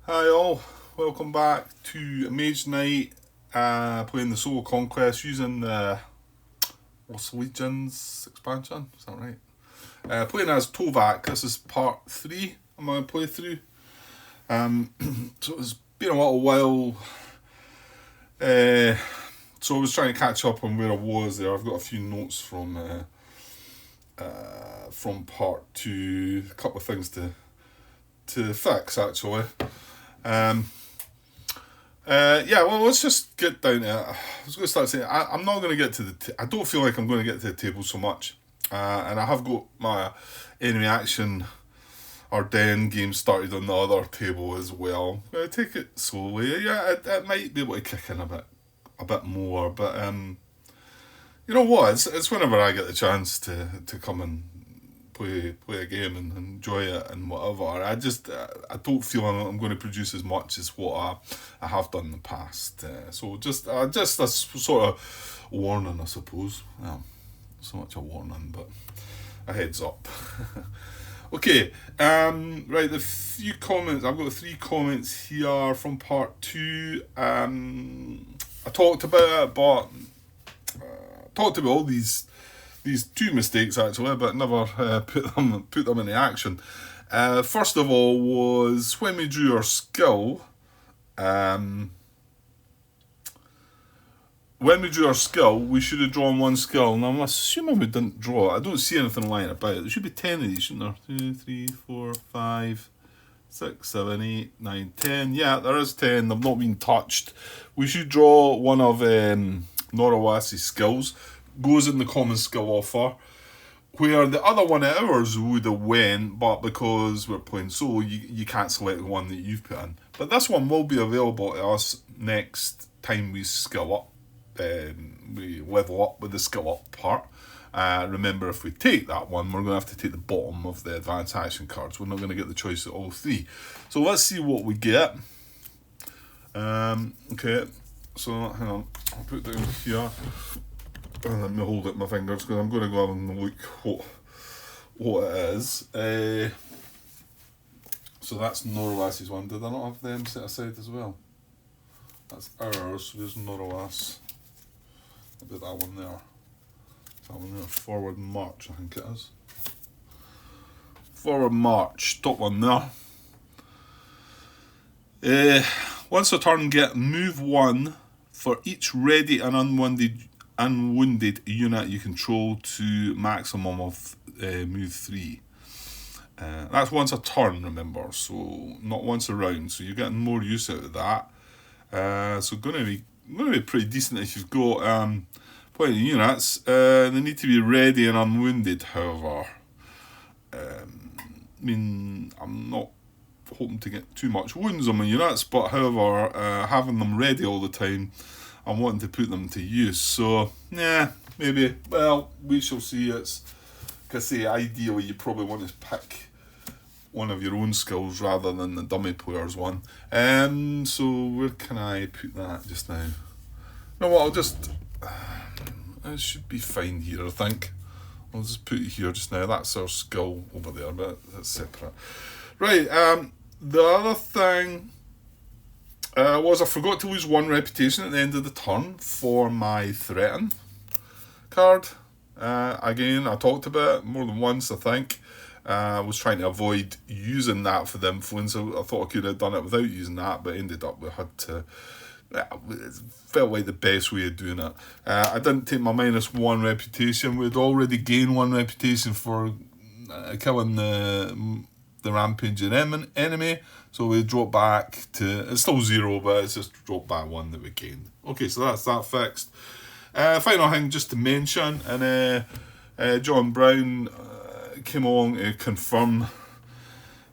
Hi all, welcome back to Mage Night, playing the solo Conquest using the Legions expansion, is that right? Playing as Tovak, this is part 3 of my playthrough. So it's been a little while, so I was trying to catch up on where I was there. I've got a few notes from part 2, a couple of things to fix actually. Well, let's just get down to it. I was going to start saying I'm not going to get to I don't feel like I'm going to get to the table so much, and I have got my enemy action or den game started on the other table as well. I'm going to take it slowly. Yeah, it might be able to kick in a bit more, but you know what? It's whenever I get the chance to come and play a game and enjoy it and whatever. I don't feel I'm going to produce as much as what I have done in the past. So just a sort of warning, I suppose. Well, so much a warning, but a heads up. Okay, right. The few comments I've got 3 comments here from part 2. I talked about it, but talked about all these 2 mistakes actually, but never put them into action. First of all was when we drew our skill. When we drew our skill, we should have drawn 1 skill. Now I'm assuming we didn't draw it. I don't see anything lying about it. There should be 10 of these, shouldn't there? 2, 3, 4, 5, 6, 7, 8, 9, 10. Yeah, there is 10. They've not been touched. We should draw one of Norawasi's skills. Goes in the common skill offer, where the other one of ours would have went, but because we're playing solo, you can't select the one that you've put in. But this one will be available to us next time we skill up. We level up with the skill up part. Remember, if we take that one, we're going to have to take the bottom of the advanced action cards. We're not going to get the choice of all 3. So let's see what we get. Okay, so hang on, I'll put it down here. Let me hold it in my fingers because I'm going to go and look what it is. So that's Norwas's one. Did I not have them set aside as well? That's ours. So there's Norwas. I'll put that one there. That one there. Forward march, I think it is. Forward march. Top one there. Once a turn, get move 1 for each ready and unwounded unit you control to maximum of move 3. That's once a turn, remember, so not once a round. So you're getting more use out of that. So going to be pretty decent if you've got plenty of units. They need to be ready and unwounded, however. I'm not hoping to get too much wounds on my units, but however, having them ready all the time, I'm wanting to put them to use. So, yeah, maybe. Well, we shall see. It's, like I say, ideally you probably want to pick one of your own skills rather than the dummy player's one. So where can I put that just now? You know what, I'll just... it should be fine here, I think. I'll just put it here just now. That's our skill over there, but that's separate. Right, the other thing... was I forgot to lose 1 reputation at the end of the turn for my threaten card. Again, I talked about it more than once, I think. I was trying to avoid using that for the influence. I thought I could have done it without using that, but ended up we had to. It felt like the best way of doing it. I didn't take my -1 reputation. We'd already gained 1 reputation for killing the rampaging enemy, so we drop back to, it's still 0, but it's just dropped back 1 that we gained. Okay, so that's that fixed. Final thing just to mention, and John Brown came along to confirm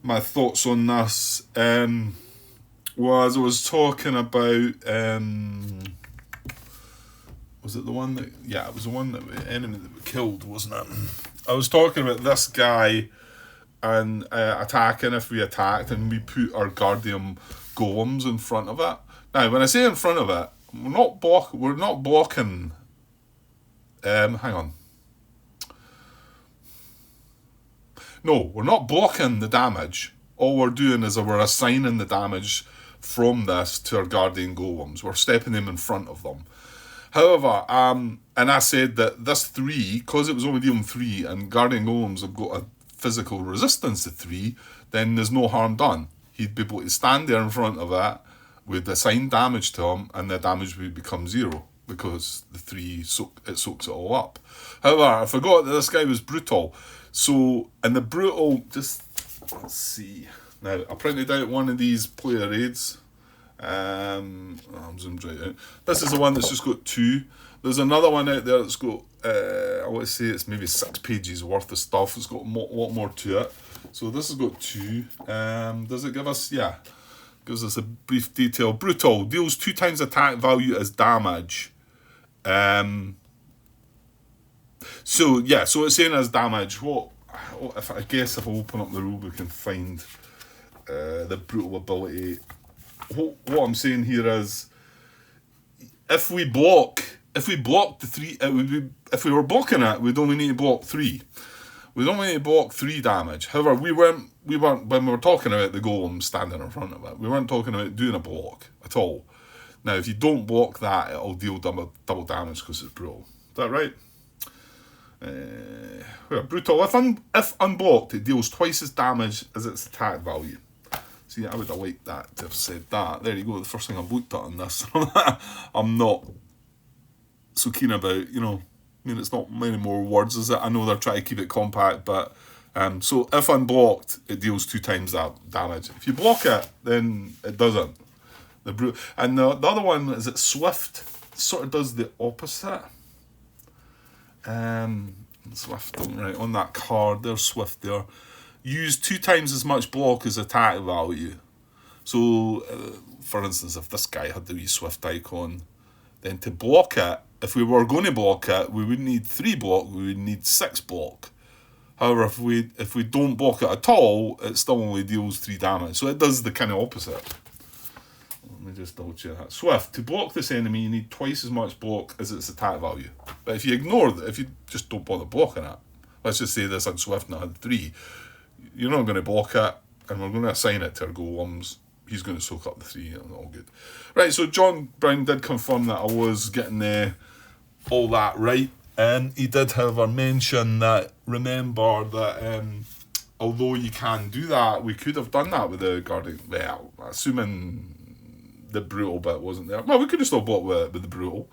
my thoughts on this. Was I was talking about was it the one that, yeah, it was the one that the enemy that we killed, wasn't it? I was talking about this guy and attacking if we attacked and we put our guardian golems in front of it. Now, when I say in front of it, we're not blocking. Hang on. No, we're not blocking the damage all we're doing is we're assigning the damage from this to our Guardian Golems. We're stepping them in front of them. However, and I said that this 3, because it was only dealing 3, and Guardian Golems have got a physical resistance to 3, then there's no harm done. He'd be able to stand there in front of it with assigned damage to him, and the damage would become 0, because the 3 soaks it all up. However, I forgot that this guy was brutal. So, in the brutal, just, let's see. Now, I printed out one of these player aids. I'm zoomed right out. This is the one that's just got 2. There's another one out there that's got, I want to say it's maybe 6 pages worth of stuff. It's got a lot more to it. So this has got 2. Does it give us, yeah, gives us a brief detail. Brutal, deals 2 times attack value as damage. So yeah, so it's saying as damage. What if I guess if I open up the rule book and find the brutal ability, what I'm saying here is if we block the 3, it would be, if we were blocking it, we'd only need to block 3. We'd only need to block 3 damage. However, we weren't when we were talking about the golem standing in front of it, we weren't talking about doing a block at all. Now, if you don't block that, it'll deal double damage because it's brutal. Is that right? Brutal. If unblocked, it deals twice as damage as its attack value. See, I would have liked that to have said that. There you go, the first thing I've looked at on this. I'm not so keen about, you know, I mean, it's not many more words, is it? I know they're trying to keep it compact, but so if unblocked, it deals 2 times that damage. If you block it, then it doesn't. And the other one is it Swift. It sort of does the opposite. Swift, right, on that card, there's Swift there. Use 2 times as much block as attack value. So, for instance, if this guy had the wee Swift icon, then to block it, if we were going to block it, we wouldn't need 3 block, we would need 6 block. However, if we don't block it at all, it still only deals 3 damage. So it does the kind of opposite. Let me just double check that. Swift. To block this enemy, you need twice as much block as its attack value. But if you ignore that, if you just don't bother blocking it, let's just say this had Swift and it had 3, you're not going to block it, and we're going to assign it to our golems. He's going to soak up the 3, and all good. Right, so John Brown did confirm that I was getting all that right. And he did, however, mention that, remember that although you can do that, we could have done that with the Guardian. Well, assuming the brutal bit wasn't there. Well, we could have still blocked with the brutal.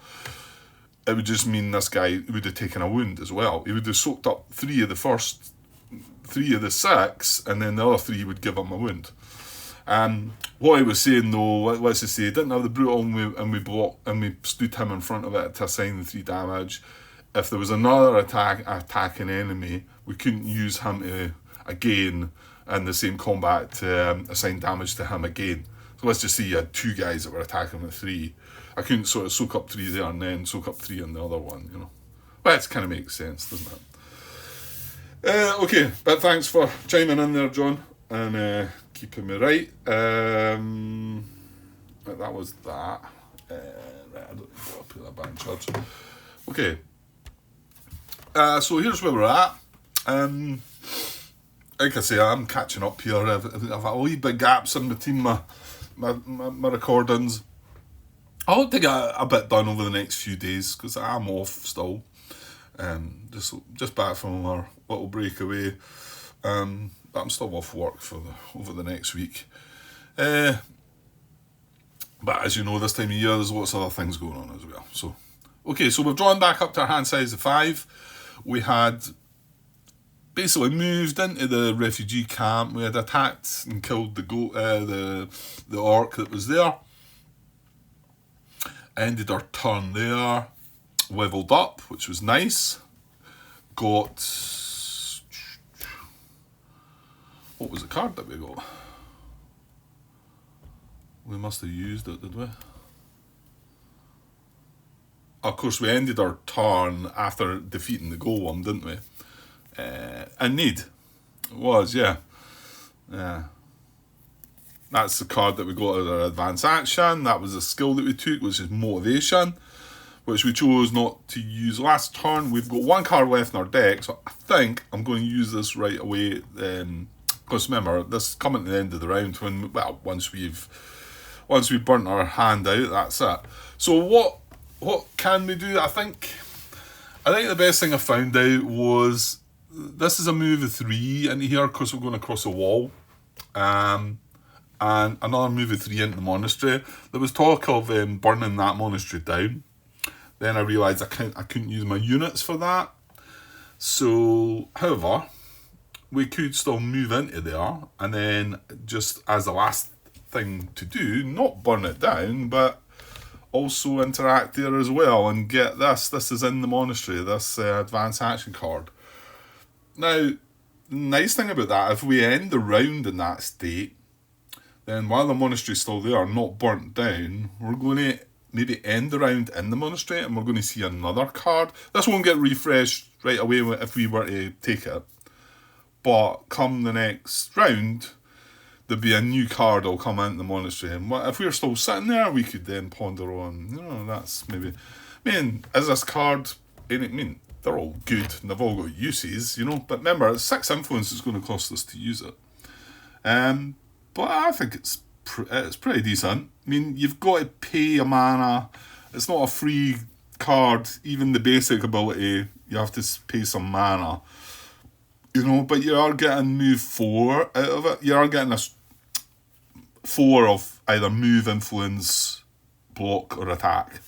It would just mean this guy would have taken a wound as well. He would have soaked up 3 of the first, 3 of the 6, and then the other 3 would give him a wound. What I was saying though, let's just say he didn't have the brutal and we stood him in front of it to assign the 3 damage. If there was another attacking enemy, we couldn't use him to, again in the same combat to assign damage to him again. So let's just say you had 2 guys that were attacking with 3. I couldn't sort of soak up 3 there and then soak up 3 in the other one, you know. Well, it kind of makes sense, doesn't it? Okay, but thanks for chiming in there, John, and keeping me right. That was that. Right, I don't think I'll put that back in charge. Okay. So here's where we're at. Like I say, I'm catching up here. I've had a wee bit gaps in between my recordings. I hope to get a bit done over the next few days because I'm off still. Just back from our little breakaway. But I'm still off work over the next week. But as you know, this time of year there's lots of other things going on as well. So, okay, so we've drawn back up to our hand size of 5. We had basically moved into the refugee camp. We had attacked and killed the orc that was there. Ended our turn there. Leveled up, which was nice. Got... What was the card that we got? We must have used it, did we? Of course, we ended our turn after defeating the golem, didn't we? And need. It was, yeah. That's the card that we got as our advanced action. That was a skill that we took, which is motivation, which we chose not to use last turn. We've got 1 card left in our deck, so I think I'm going to use this right away. Because remember, this is coming to the end of the round when, well, once we've burnt our hand out, that's it. So what can we do? I think the best thing I found out was this is a move of 3 into here because we're going across a wall. And another move of 3 into the monastery. There was talk of burning that monastery down. Then I realised I couldn't use my units for that. So, however, we could still move into there and then just as the last thing to do, not burn it down, but also interact there as well and get this. This is in the monastery, this advanced action card. Now, the nice thing about that, if we end the round in that state, then while the monastery's still there, not burnt down, we're going to maybe end the round in the monastery and we're going to see another card. This won't get refreshed right away if we were to take it. But come the next round, there'll be a new card that'll come into the monastery. And if we're still sitting there, we could then ponder on, that's maybe... is this card... they're all good and they've all got uses, But remember, it's 6 influence it's going to cost us to use it. But I think it's pretty decent. You've got to pay a mana. It's not a free card. Even the basic ability, you have to pay some mana. But you are getting move 4 out of it. You are getting a 4 of either move, influence, block, or attack.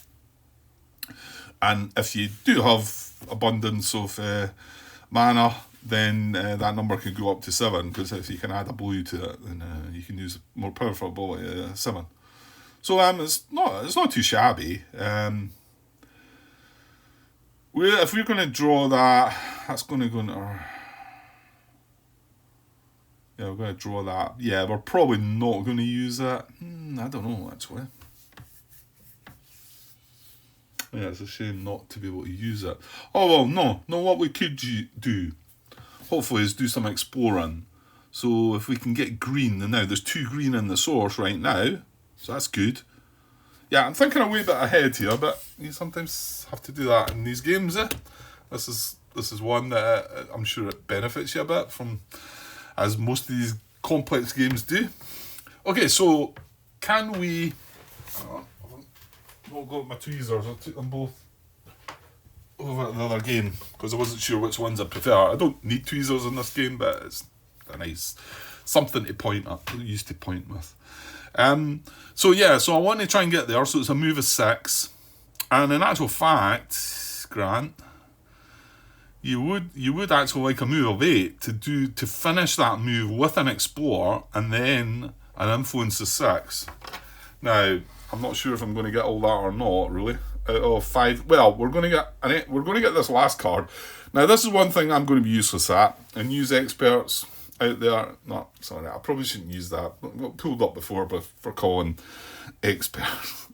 And if you do have abundance of mana, then that number can go up to 7, because if you can add a blue to it, then you can use a more powerful ability 7. So it's not too shabby. If we're going to draw that, that's going to go into our... Yeah, we're going to draw that. Yeah, we're probably not going to use it. I don't know, actually. Yeah, it's a shame not to be able to use it. Oh, well, no, what we could do, hopefully, is do some exploring. So if we can get green, and now there's 2 green in the source right now, so that's good. Yeah, I'm thinking a wee bit ahead here, but you sometimes have to do that in these games, eh? This is one that I'm sure it benefits you a bit from, as most of these complex games do. Okay, so can we... I've not got my tweezers, I took them both over at the other game because I wasn't sure which ones I prefer. I don't need tweezers in this game, but it's a nice something to point at. I used to point with. So I want to try and get there. So it's a move of 6, and in actual fact, Grant, you would actually like a move of 8 to finish that move with an explore and then an influence of 6. Now, I'm not sure if I'm going to get all that or not, really. Out of 5, well, we're going to get this last card. Now, this is one thing I'm going to be useless at, and use experts out there. No, sorry, I probably shouldn't use that. I got pulled up before for calling experts.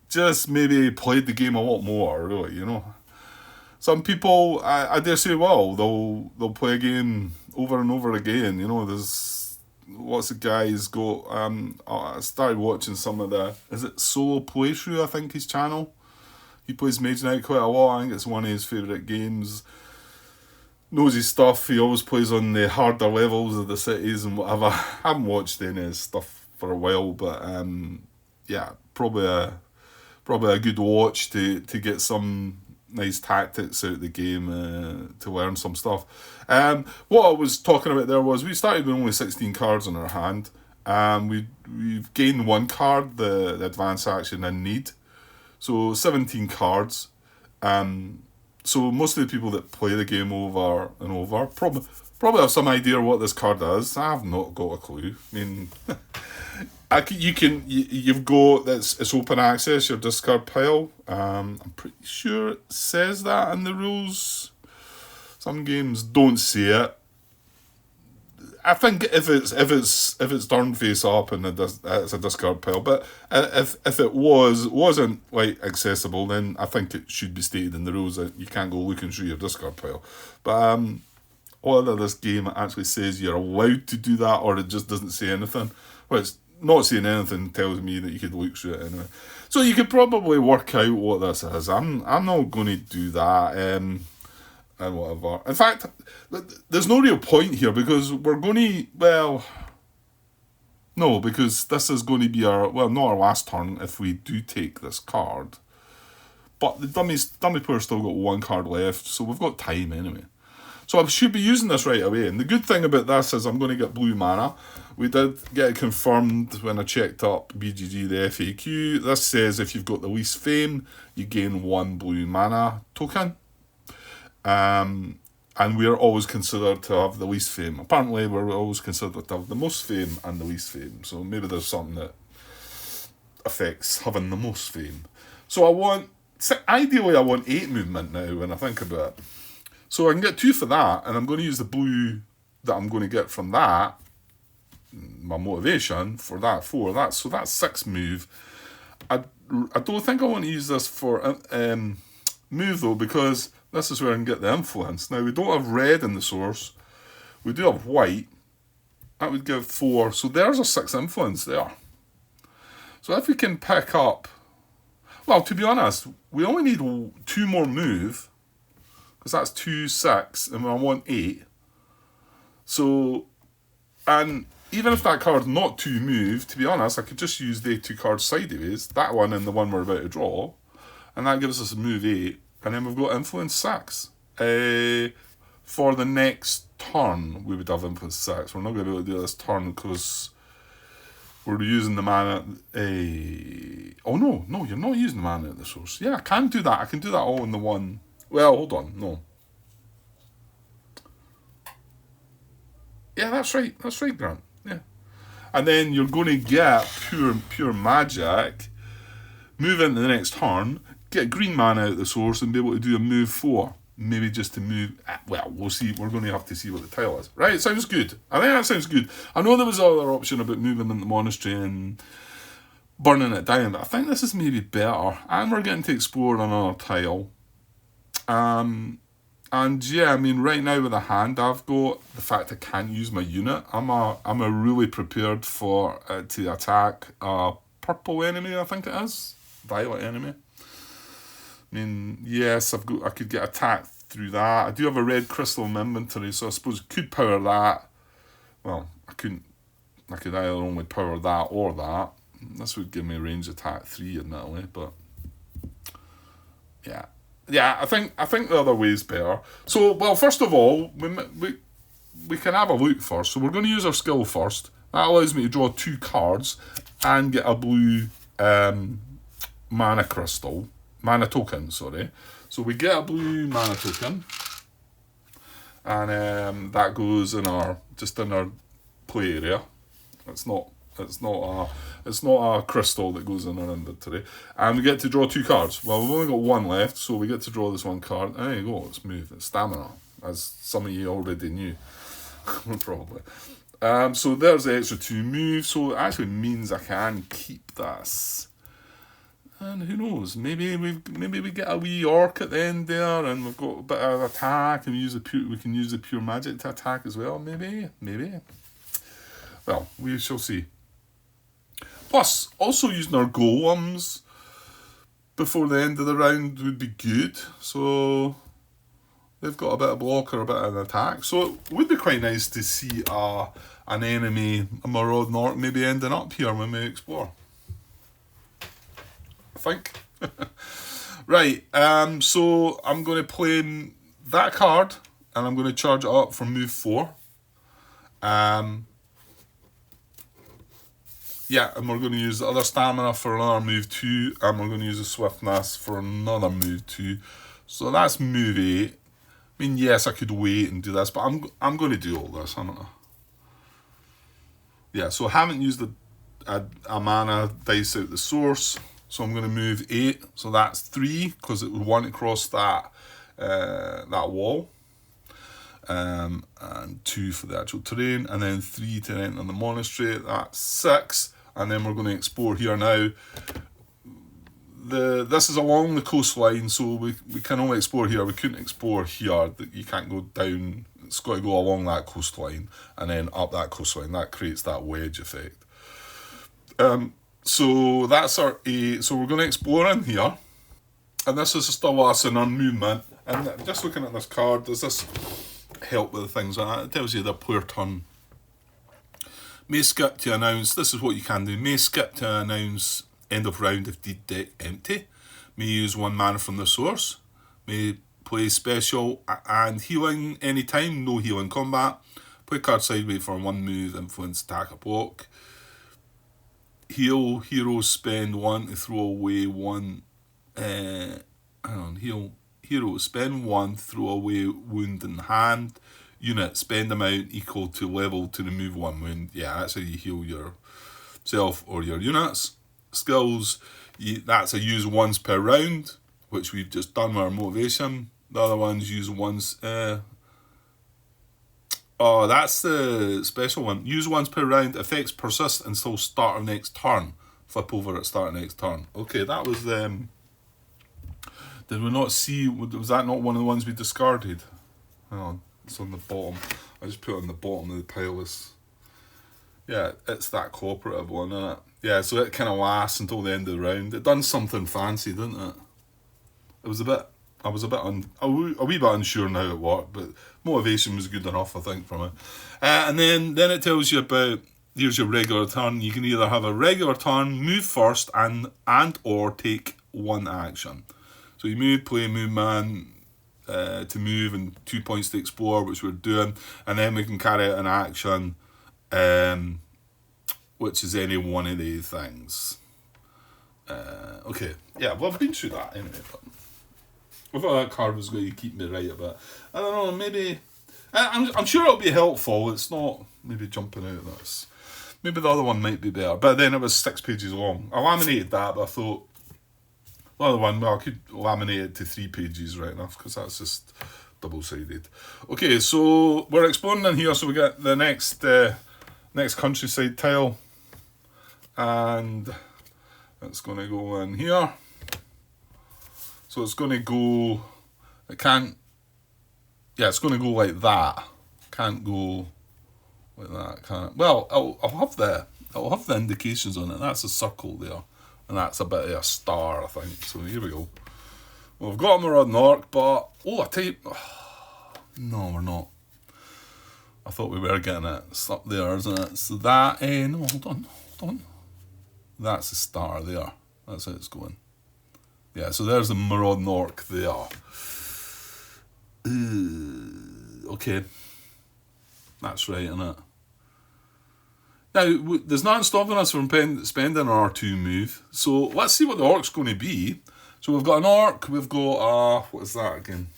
Just maybe played the game a lot more, really. Some people, I dare say, well, they'll play a game over and over again. There's lots of guys go. I started watching some of is it Solo Playthrough, I think, his channel. He plays Mage now quite a lot. I think it's one of his favourite games. Knows his stuff. He always plays on the harder levels of the cities and whatever. I haven't watched any of his stuff for a while, but probably a good watch to get some nice tactics out of the game to learn some stuff. What I was talking about there was we started with only 16 cards in our hand. We've gained 1 card, the advanced action in need. So 17 cards. So most of the people that play the game over and over probably have some idea what this card does. I've not got a clue. You've got it's open access, your discard pile. I'm pretty sure it says that in the rules. Some games don't say it. I think if it's turned face up and it's a discard pile, but if it wasn't like accessible, then I think it should be stated in the rules that you can't go looking through your discard pile. But whether this game actually says you're allowed to do that or it just doesn't say anything, well, it's not saying anything tells me that you could look through it anyway. So you could probably work out what this is. I'm not going to do that. and whatever. In fact, there's no real point here because we're going to, well, no, because this is going to be our, well, not our last turn if we do take this card. But the dummy player's still got one card left, so we've got time anyway. So I should be using this right away. And the good thing about this is I'm going to get blue mana. We did get it confirmed when I checked up BGG, the FAQ. This says if you've got the least fame, you gain 1 blue mana token. And we're always considered to have the least fame. Apparently, we're always considered to have the most fame and the least fame. So maybe there's something that affects having the most fame. So ideally I want 8 movement now when I think about it. So I can get 2 for that, and I'm going to use the blue that I'm going to get from that, my motivation, for that 4. So that's 6 move. I don't think I want to use this for move though, because this is where I can get the influence. Now we don't have red in the source. We do have white. That would give 4. So there's a 6 influence there. So if we can pick up, well, to be honest, we only need 2 more move, because that's 2, 6, and I want 8. So, and even if that card's not 2 move, to be honest, I could just use the 2 cards sideways, that one and the one we're about to draw, and that gives us a move 8, and then we've got influence 6. For the next turn, we would have influence 6. We're not going to be able to do this turn because we're using the mana. Oh no, you're not using the mana at the source. Yeah, I can do that. I can do that all in the one. Well, hold on, no. Yeah, that's right, Grant. Yeah. And then you're going to get pure magic, move into the next turn, get green mana out of the source, and be able to do a move 4. Maybe just to move, well, we'll see. We're going to have to see what the tile is. Right, sounds good. I think that sounds good. I know there was another option about moving into the monastery and burning it down, but I think this is maybe better. And we're getting to explore another tile. And yeah, I mean, right now with the hand I've got, the fact I can't use my unit, I'm a really prepared for to attack a purple enemy, I think it is, violet enemy. I mean, yes, I could get attacked through that. I do have a red crystal in my inventory, so I suppose I could power that. Well, I could either only power that or that. This would give me a range attack 3 admittedly, but yeah. Yeah, I think the other way is better. So, well, first of all, we can have a look first. So we're going to use our skill first. That allows me to draw 2 cards and get a blue mana token, sorry. So we get a blue mana token, and that goes in our play area. It's not a crystal that goes in our inventory. And we get to draw 2 cards. Well, we've only got 1 left, so we get to draw this 1 card. There you go, let's move. It's stamina, as some of you already knew. Probably. So there's the extra 2 moves, so it actually means I can keep this. And who knows, maybe we get a wee orc at the end there, and we've got a bit of attack, and we can use the pure magic to attack as well, maybe. Well, we shall see. Plus, also using our golems before the end of the round would be good. So they've got a bit of block or a bit of an attack. So it would be quite nice to see an enemy, a marauding orc, maybe ending up here when we explore. I think. Right, so I'm going to play that card, and I'm going to charge it up for move 4. Yeah, and we're going to use the other stamina for another move 2, and we're going to use the swiftness for another move 2. So that's move 8. I mean, yes, I could wait and do this, but I'm going to do all this, haven't I? Yeah, so I haven't used a mana dice out the source, so I'm going to move 8. So that's 3, because it would want to cross that wall. And 2 for the actual terrain, and then 3 to enter the monastery. That's 6. And then we're going to explore here now. This is along the coastline, so we can only explore here. We couldn't explore here. You can't go down. It's got to go along that coastline and then up that coastline. That creates that wedge effect. So that's our 8. So we're going to explore in here, and this is still us in our movement. And just looking at this card, does this help with things like that? It tells you the player turn. May skip to announce, this is what you can do. May skip to announce end of round if deed deck empty. May use 1 mana from the source. May play special and healing anytime, no healing combat. Play card sideways for 1 move, influence, attack, or block. Heal, heroes spend 1 to throw away 1. Heal, heroes spend 1, throw away wound in hand. Unit, spend amount equal to level to remove 1 wound. Yeah, that's how you heal yourself or your units. Skills, that's a use once per round, which we've just done with our motivation. The other ones use once. Oh, that's the special one. Use once per round. Effects persist until start of next turn. Flip over at start of next turn. Okay, that was them. Did we not see? Was that not one of the ones we discarded? Hang on. It's on the bottom. I just put it on the bottom of the pile. Yeah, it's that cooperative one, isn't it? Yeah, so it kind of lasts until the end of the round. It done something fancy, didn't it? I was a wee bit unsure now it worked, but motivation was good enough, I think, from it. And then it tells you about, here's your regular turn. You can either have a regular turn, move first, and or take 1 action. So you move, play movement, to move and 2 points to explore, which we're doing, and then we can carry out an action, which is any one of these things. Okay, yeah, well, I've been through that anyway, but I thought that card was going to keep me right a bit. I don't know, maybe I'm sure it'll be helpful. It's not maybe jumping out of this. Maybe the other one might be better, but then it was 6 pages long. I laminated that, but I thought the other one, well, I could laminate it to 3 pages right enough, because that's just double-sided. Okay, so we're exploring in here, so we get the next countryside tile, and it's going to go in here. So it's going to go, it's going to go like that. Can't go like that, can it? Well, I'll have the indications on it. That's a circle there. And that's a bit of a star, I think. So here we go. Well, we've got a Marauding Orc, but... Oh, I tell you... no, we're not. I thought we were getting it. It's up there, isn't it? So that... no, hold on. That's a star there. That's how it's going. Yeah, so there's the Marauding Orc there. Okay. That's right, isn't it? Now, there's nothing stopping us from spending our 2 move. So let's see what the Orc's going to be. So we've got an Orc. We've got what is that again?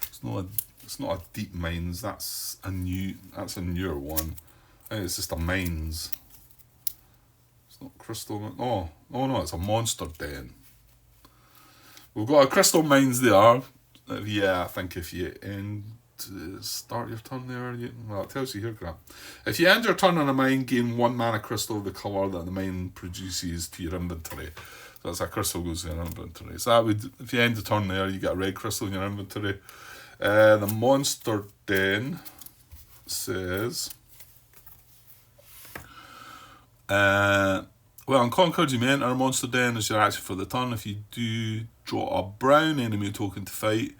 It's not a Deep Mines. That's a newer one. I think it's just a Mines. It's not Crystal. Oh no, it's a Monster Den. We've got a Crystal Mines there. Yeah, I think if you start your turn there, well, it tells you here, Grant. If you end your turn on a mine, gain 1 mana crystal of the colour that the mine produces to your inventory. So that's a crystal goes to your inventory. So that would, if you end the turn there, you get a red crystal in your inventory. The Monster Den says, well, on Conquest, you may enter a Monster Den as your action for the turn. If you do, draw a brown enemy token to fight.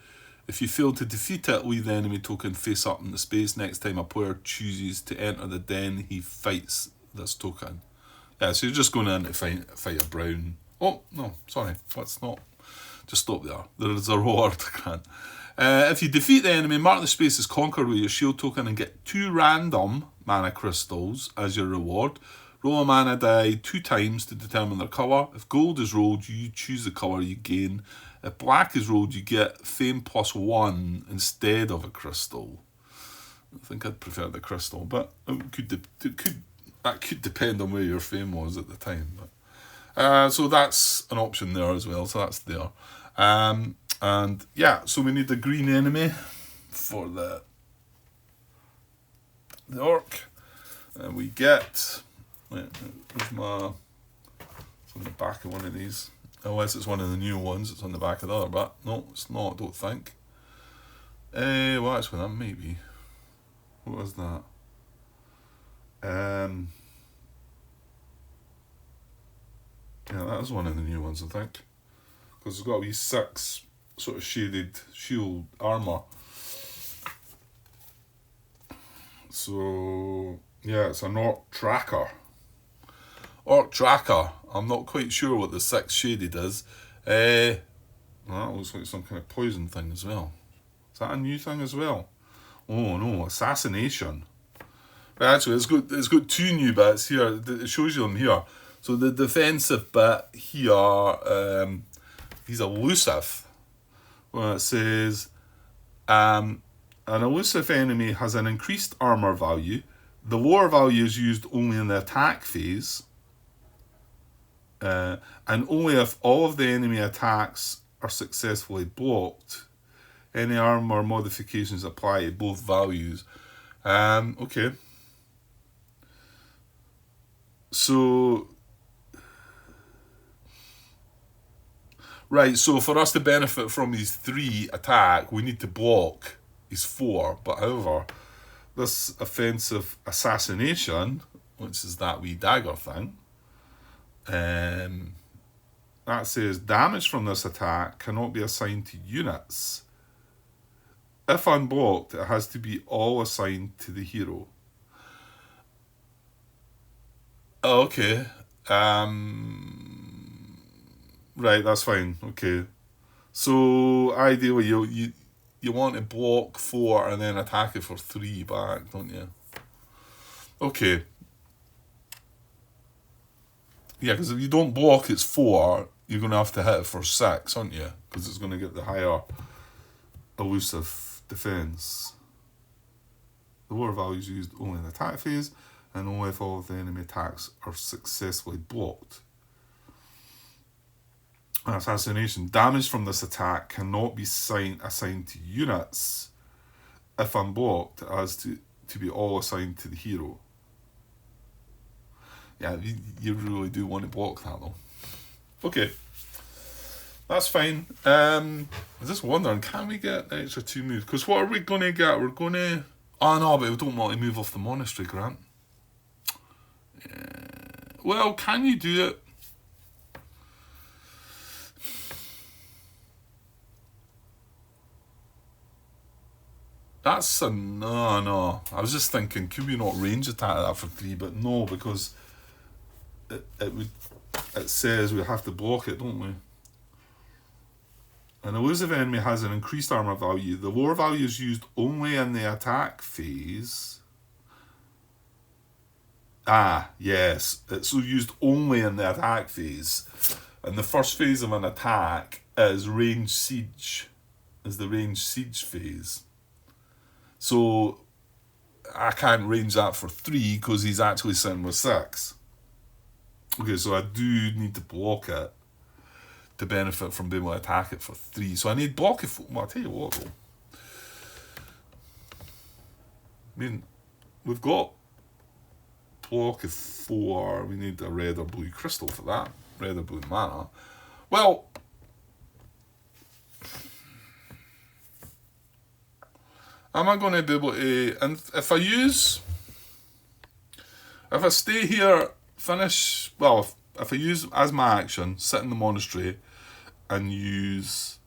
If you fail to defeat it, leave the enemy token face up in the space. Next time a player chooses to enter the den, he fights this token. Yeah, so you're just going in to fight a brown. Oh, no, sorry, let's not. Just stop there. There is a reward, Grant. If you defeat the enemy, mark the space as conquered with your shield token and get 2 random mana crystals as your reward. Roll a mana die 2 times to determine their colour. If gold is rolled, you choose the colour you gain. If black is rolled, you get fame +1 instead of a crystal. I think I'd prefer the crystal, but that could depend on where your fame was at the time. But so that's an option there as well. So that's there, and yeah. So we need the green enemy for the orc, and we get. Where's my? It's on the back of one of these. Unless it's one of the new ones, it's on the back of the other, but no, it's not, I don't think. Well, actually, that may be. What was that? Yeah, that is one of the new ones, I think. Because it's got to be 6 sort of shaded shield armour. So yeah, it's an Orc Tracker. Orc Tracker. I'm not quite sure what the 6 shaded is. Well, that looks like some kind of poison thing as well. Is that a new thing as well? Oh no, assassination. But actually, it's got 2 new bits here. It shows you them here. So the defensive bit here, he's elusive. Well, it says, an elusive enemy has an increased armor value. The lower value is used only in the attack phase. And only if all of the enemy attacks are successfully blocked. Any armor modifications apply to both values. Okay. So, right, so for us to benefit from his 3 attack, we need to block his 4. But however, this offensive assassination, which is that wee dagger thing, that says damage from this attack cannot be assigned to units. If unblocked, it has to be all assigned to the hero. Okay. Right, that's fine. Okay. So ideally you want to block 4 and then attack it for 3 back, don't you? Okay. Yeah, because if you don't block its 4, you're going to have to hit it for 6, aren't you? Because it's going to get the higher elusive defense. The lower value is used only in the attack phase, and only if all of the enemy attacks are successfully blocked. Assassination. Damage from this attack cannot be assigned to units. If unblocked, it has to be all assigned to the hero. Yeah, you really do want to block that though. Okay. That's fine. I'm just wondering, can we get the extra 2 moves? Because what are we going to get? We're going to... Oh no, but we don't want to move off the monastery, Grant. Well, can you do it? That's a... No. I was just thinking, could we not range attack that for 3? But no, because it says we have to block it, don't we? An elusive enemy has an increased armor value. The lower value is used only in the attack phase. Ah, yes. It's used only in the attack phase. And the first phase of an attack is range siege. Is the range siege phase. So I can't range that for 3 because he's actually sitting with 6. Okay, so I do need to block it to benefit from being able to attack it for 3. So I need block of 4. Well, I'll tell you what though. I mean, we've got block of 4. We need a red or blue crystal for that. Red or blue mana. Well, am I going to be able to... And if I stay here, finish... Well, if I use as my action, sit in the monastery and use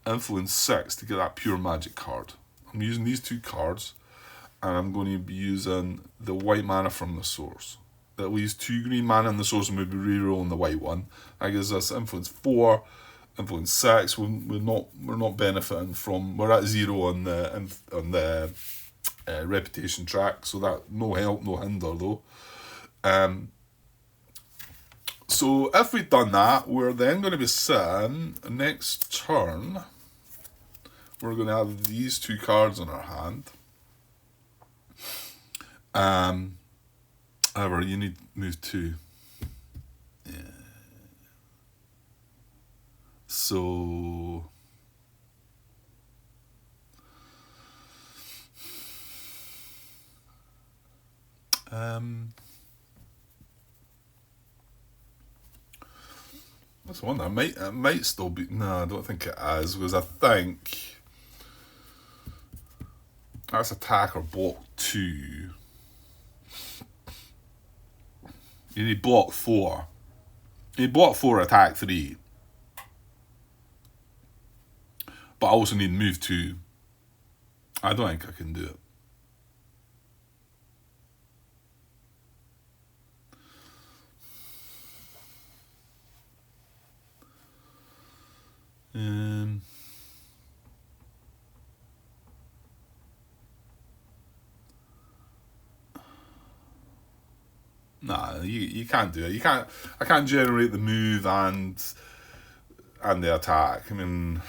Influence 6 to get that pure magic card. I'm using these 2 cards and I'm going to be using the white mana from the source. That leaves 2 green mana in the source and we'll be re-rolling the white one. That gives us Influence 4, Influence 6. We're not benefiting from... We're at 0 on the reputation track, so that no help, no hinder though. So if we've done that, we're then going to be sitting next turn. We're going to have these 2 cards in our hand. However, you need move 2. Yeah. So that's one that might still be... No, I don't think it is, because I think that's attack or block 2. You need block 4. You need block 4, attack 3. But I also need move 2. I don't think I can do it. Nah, you can't do it. You can't. I can't generate the move and the attack. I mean,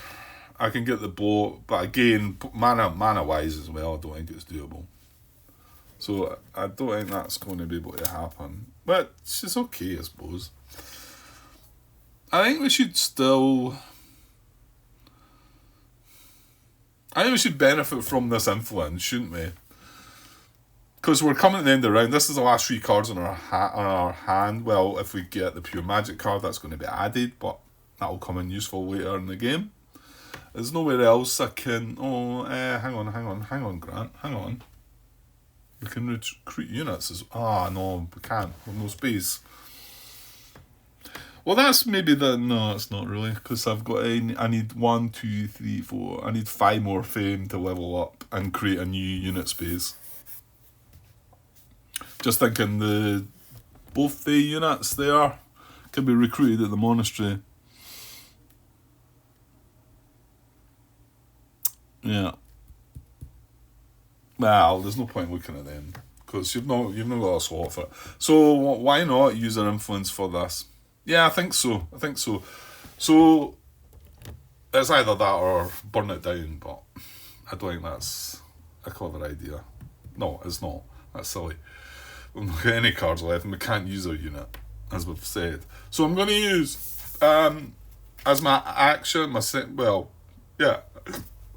I can get the bow, but again, mana wise as well, I don't think it's doable. So I don't think that's going to be able to happen. But it's okay, I suppose. I think we should still. I think we should benefit from this influence, shouldn't we? Because we're coming at the end of the round. This is the last 3 cards on our hand. Well, if we get the pure magic card, that's going to be added, but that'll come in useful later in the game. There's nowhere else I can... hang on, Grant. Hang on. We can recruit units. No, we can't. We've no space. Well, that's maybe the... No, it's not really, because I've got... I need 1, 2, 3, 4... I need 5 more fame to level up and create a new unit space. Just thinking both the units there can be recruited at the monastery. Yeah. Well, there's no point looking at them because you've not got a slot for it. So why not use our influence for this? Yeah, I think so. So it's either that or burn it down, but I don't think that's a clever idea. No, it's not. That's silly. We've not got any cards left and we can't use our unit, as we've said. So I'm going to use, as my action,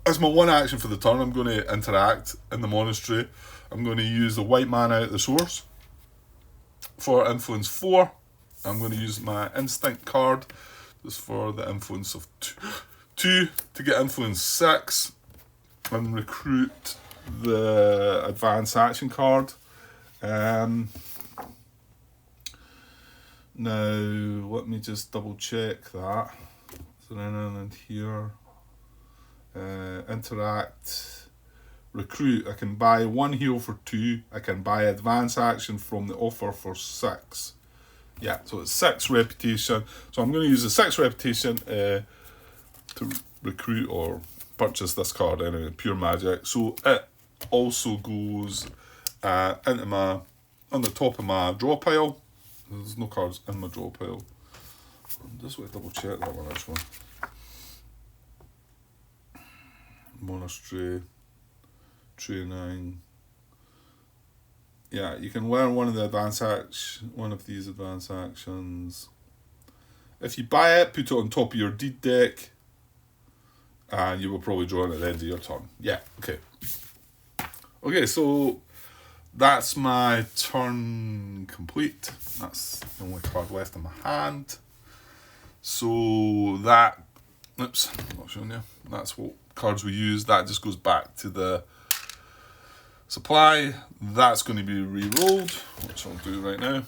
as my one action for the turn, I'm going to interact in the monastery. I'm going to use the white mana at the source for influence 4. I'm going to use my instinct card just for the influence of 2 to get influence 6 and recruit the advanced action card. Now let me just double check that. So then here, interact, recruit. I can buy 1 hero for 2. I can buy advance action from the offer for 6. Yeah, so it's 6 reputation. So I'm going to use the 6 reputation to recruit or purchase this card anyway, pure magic. So it also goes into on the top of my draw pile. There's no cards in my draw pile. I'm just going to double check that one actually. Monastery, training. Yeah, you can learn one of these advanced actions. If you buy it, put it on top of your deed deck, and you will probably draw it at the end of your turn. Yeah, okay. Okay, so that's my turn complete. That's the only card left in my hand. So that, oops, I'm not showing you. That's what cards we use. That just goes back to the supply. That's going to be re-rolled, which I'll do right now.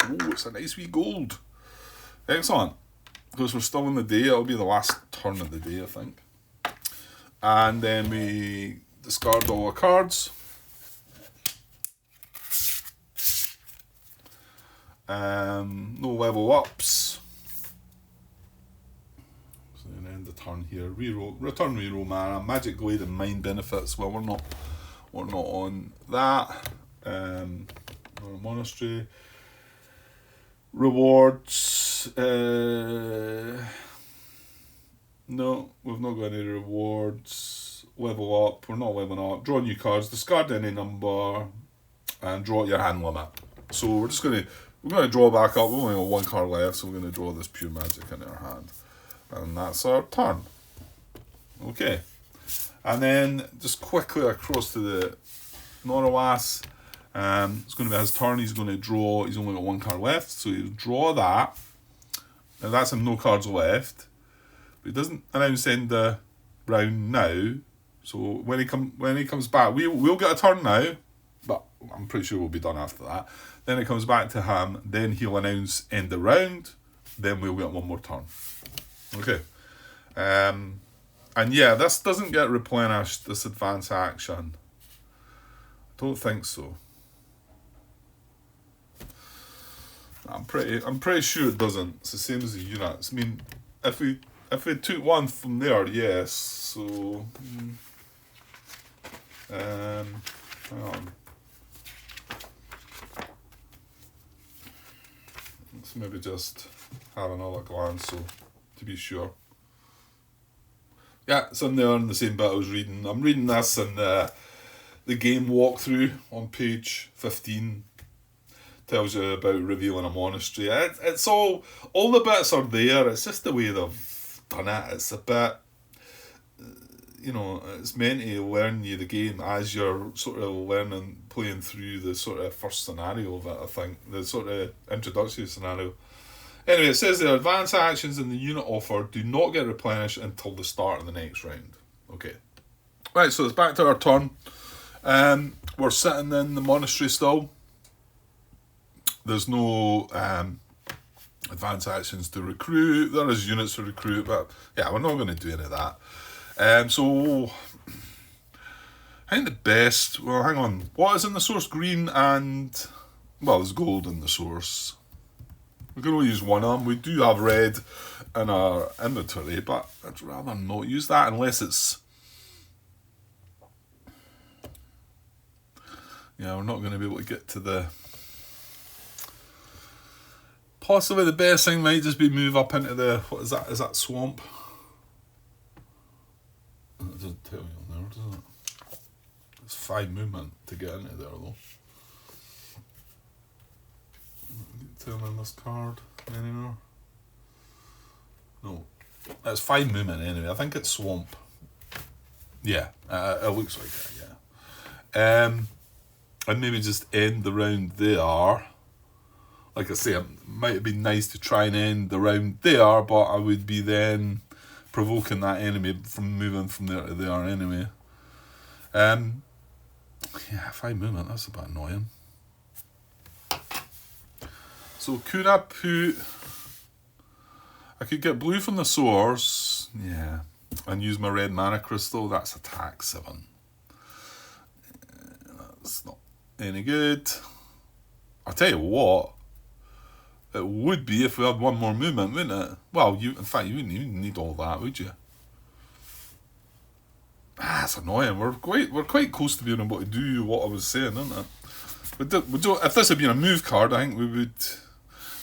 Oh, it's a nice wee gold. Excellent. Because we're still in the day, it'll be the last turn of the day, I think. And then we discard all our cards. No level ups. So then end the turn here. Return reroll mana. Magic Glade and Mind benefits. Well, we're not on that. We're a monastery. Rewards. No, we've not got any rewards. Level up. We're not leveling up. Draw new cards. Discard any number, and draw at your hand limit. So we're going to draw back up. We've only got 1 card left, so we're going to draw this pure magic in our hand, and that's our turn. Okay, and then just quickly across to the Norawas. It's going to be his turn. He's going to draw. He's only got 1 card left, so he'll draw that. Now that's him, no cards left. But he doesn't announce end the round now. So when he comes back, we'll get a turn now, but I'm pretty sure we'll be done after that. Then it comes back to him. Then he'll announce end the round. Then we'll get 1 more turn. Okay. And yeah, this doesn't get replenished, this advance action. Don't think so. I'm pretty sure it doesn't. It's the same as the units. I mean, if we took one from there, yes. So hang on. Let's maybe just have another glance so to be sure. Yeah, it's in there in the same bit I was reading. I'm reading this in the game walkthrough on page 15. Tells you about revealing a monastery. It's all the bits are there. It's just the way they've done it. It's a bit, it's meant to learn you the game as you're sort of playing through the sort of first scenario of it, I think. The sort of introductory scenario. Anyway, it says the advanced actions in the unit offer do not get replenished until the start of the next round. Okay. Right, so it's back to our turn. We're sitting in the monastery still. There's no advanced actions to recruit. There is units to recruit, but yeah, we're not going to do any of that. So I think the best. Well, hang on. What is in the source? Green and there's gold in the source. We can only use one of them. We do have red in our inventory, but I'd rather not use that unless it's. Yeah, we're not going to be able to get to the. Possibly the best thing might just be move up into the, what is that? Is that swamp? It doesn't tell you on there, does it? It's 5 movement to get into there though. Tell me on this card anymore. No, it's 5 movement anyway. I think it's swamp. Yeah, it looks like it. Yeah. And maybe just end the round there. Like I say, it might have been nice to try and end the round there, but I would be then provoking that enemy from moving from there to there anyway. Yeah, 5 movement, that's a bit annoying. So could I put... I could get blue from the source, yeah, and use my red mana crystal. That's attack 7. That's not any good. I'll tell you what, it would be if we had one more movement, wouldn't it? Well, in fact, you wouldn't even need all that, would you? That's annoying. We're quite close to being able to do what I was saying, isn't it? If this had been a move card, I think we would.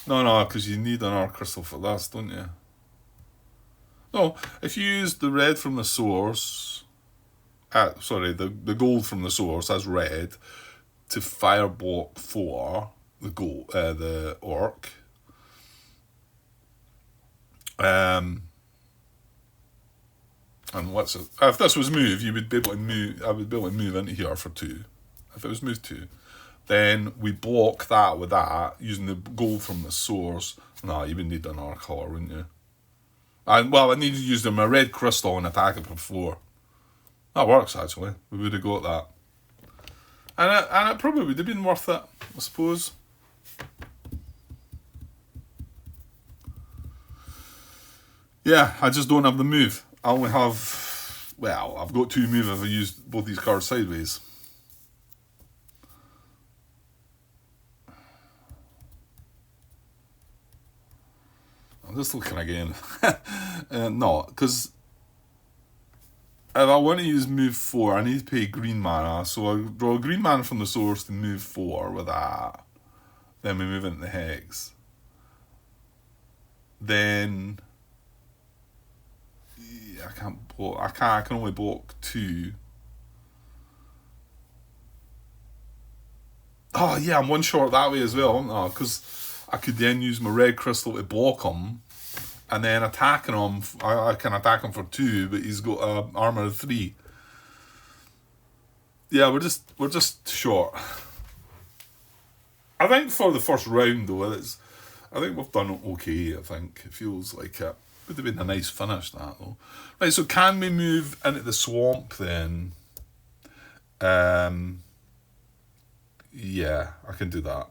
No, because you need an Arc Crystal for this, don't you? No, if you use the red from the source, the gold from the source as red to fire block 4 the orc. And what's it? If this was move, you would be able to move. I would be able to move into here for 2. If it was move 2, then we block that with that using the gold from the source. No, you would need an arc color, wouldn't you? I need to use my red crystal and attack it for 4. That works actually. We would have got that, and it probably would have been worth it, I suppose. Yeah, I just don't have the move. I only have... Well, I've got 2 move if I use both these cards sideways. I'm just looking again. No, because if I want to use move 4, I need to pay green mana. So I draw green mana from the source to move 4 with that. Then we move into the hex. Then... I can't block. I can only block 2. Oh yeah, I'm one short that way as well, aren't I? Because I could then use my red crystal to block him, and then attacking him. I can attack him for 2, but he's got armor of 3. Yeah, we're just short. I think for the first round though, I think we've done okay. I think it feels like it. Would have been a nice finish, that though. Right, so can we move into the swamp then? Yeah, I can do that.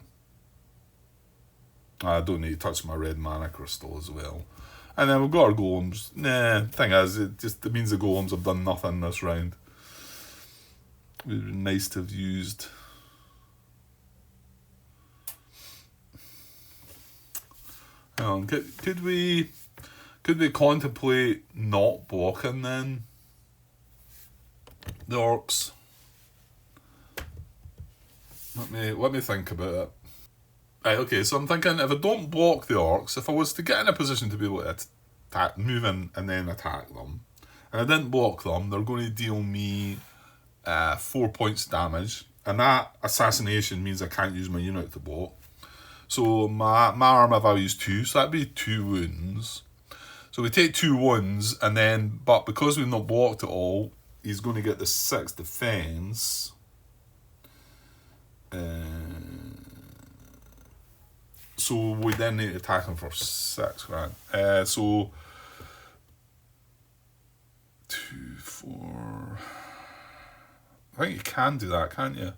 I don't need to touch my red mana crystal as well. And then we've got our golems. Nah, thing is, it means the golems have done nothing this round. It would be nice to have used. Hang on, could we contemplate not blocking then? The orcs. Let me think about it. Right, okay, so I'm thinking if I don't block the orcs, if I was to get in a position to be able to move in and then attack them, and I didn't block them, they're going to deal me 4 points damage, and that assassination means I can't use my unit to block. So my armor value is 2, so that'd be 2 wounds. So we take 2 wounds, and then, but because we've not blocked it all, he's going to get the 6 defense. So we then need to attack him for 6 grand. So 2, 4. I think you can do that, can't you?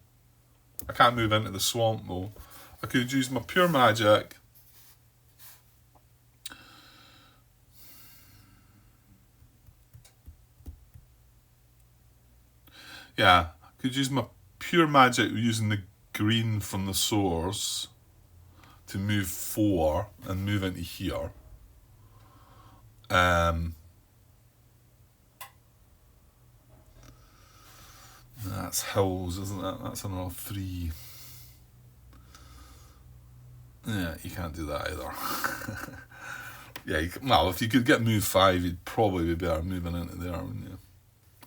I can't move into the swamp though. I could use my pure magic. Yeah, I could use my pure magic using the green from the source to move 4 and move into here. That's hills, isn't it? That's another 3. Yeah, you can't do that either. Yeah, well, if you could get move 5, you'd probably be better moving into there, wouldn't you?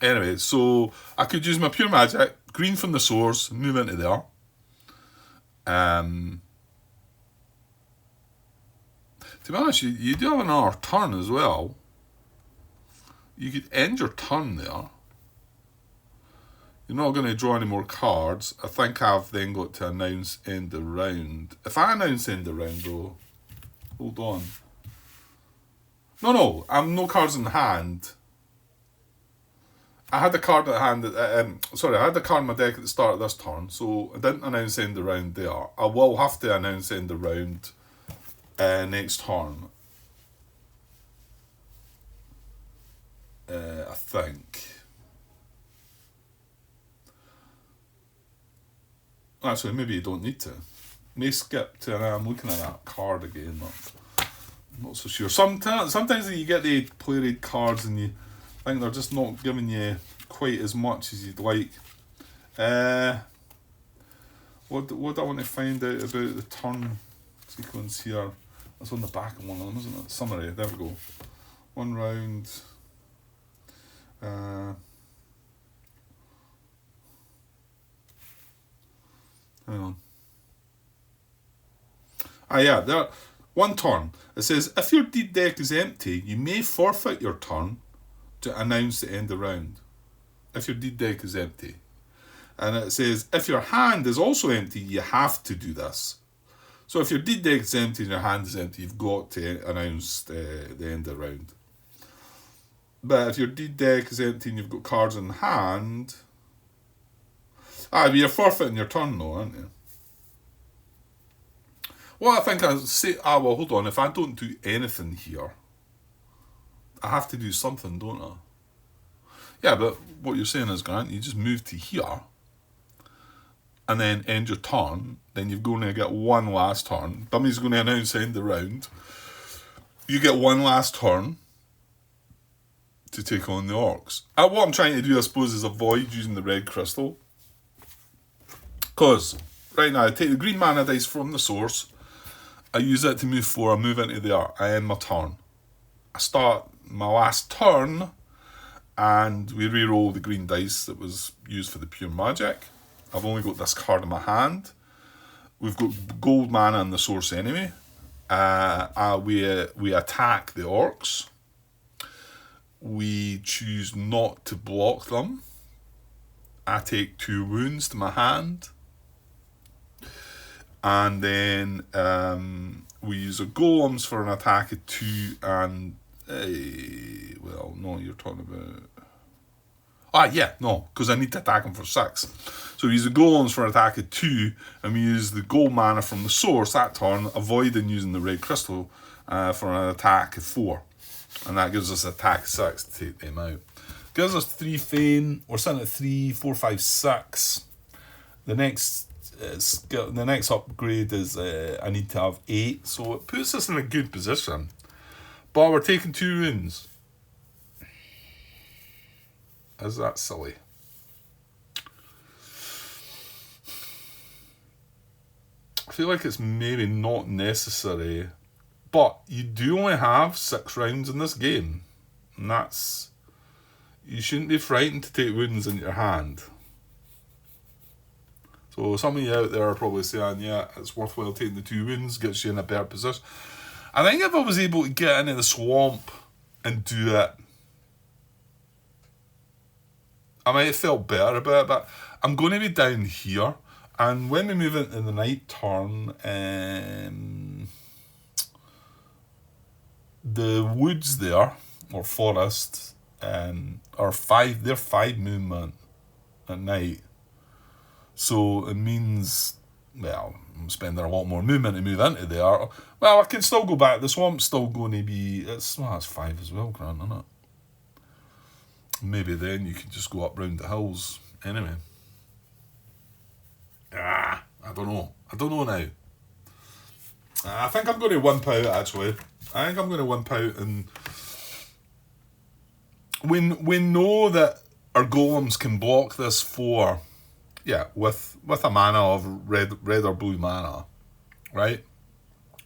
Anyway, so I could use my pure magic, green from the source, move into there. To be honest, you do have another turn as well. You could end your turn there. You're not going to draw any more cards. I think I've then got to announce end the round. If I announce end the round, though, hold on. No, I'm no cards in hand. I had the card at hand. I had the card in my deck at the start of this turn, so I didn't announce end the round there. I will have to announce end the round next turn. I think. Actually, maybe you don't need to. May skip to. I'm looking at that card again. I'm not so sure. Sometimes you get the play raid cards and you think they're just not giving you quite as much as you'd like. What do I want to find out about the turn sequence here? That's on the back of one of them, isn't it? Summary. There we go. 1 round. Hang on. Yeah, there. 1 turn. It says, if your deed deck is empty, you may forfeit your turn to announce the end of the round. If your deed deck is empty. And it says, if your hand is also empty, you have to do this. So if your deed deck is empty and your hand is empty, you've got to announce the end of the round. But if your deed deck is empty and you've got cards in hand... but you're forfeiting your turn though, aren't you? Well, I think I'll say... well, hold on. If I don't do anything here, I have to do something, don't I? Yeah, but what you're saying is, Grant, you just move to here and then end your turn. Then you're going to get 1 last turn. Dummy's going to announce end the round. You get 1 last turn to take on the orcs. What I'm trying to do, I suppose, is avoid using the red crystal. Because right now, I take the green mana dice from the source. I use it to move 4. I move into there. I end my turn. I start my last turn, and we re-roll the green dice that was used for the pure magic. I've only got this card in my hand. We've got gold mana in the source anyway. We attack the orcs. We choose not to block them. I take 2 wounds to my hand. And then we use a golems for an attack of 2 and... well, no, you're talking about... because I need to attack him for 6. So we use the golems for an attack of 2, and we use the gold mana from the source that turn, avoiding using the red crystal for an attack of 4. And that gives us attack 6 to take them out. Gives us 3 Feign. We're sitting at 3, 4, 5, 6. The next upgrade is I need to have 8. So it puts us in a good position. But we're taking 2 runes. Is that silly? I feel like it's maybe not necessary. But you do only have 6 rounds in this game. And that's... You shouldn't be frightened to take wounds in your hand. So some of you out there are probably saying, yeah, it's worthwhile taking the 2 wounds, gets you in a better position. I think if I was able to get into the swamp and do it, I might have felt better about it, but I'm going to be down here. And when we move into the night turn, the woods there, or forest, are 5 movement at night. So it means, well, I'm spending a lot more movement to move into there. Well, I can still go back. The swamp's still going to be, it's 5 as well, Grant, isn't it? Maybe then you can just go up round the hills. Anyway. I don't know. I don't know now. I think I'm going to wimp out, actually. I think I'm going to wimp out, and we know that our golems can block this for, with a mana of red or blue mana, right?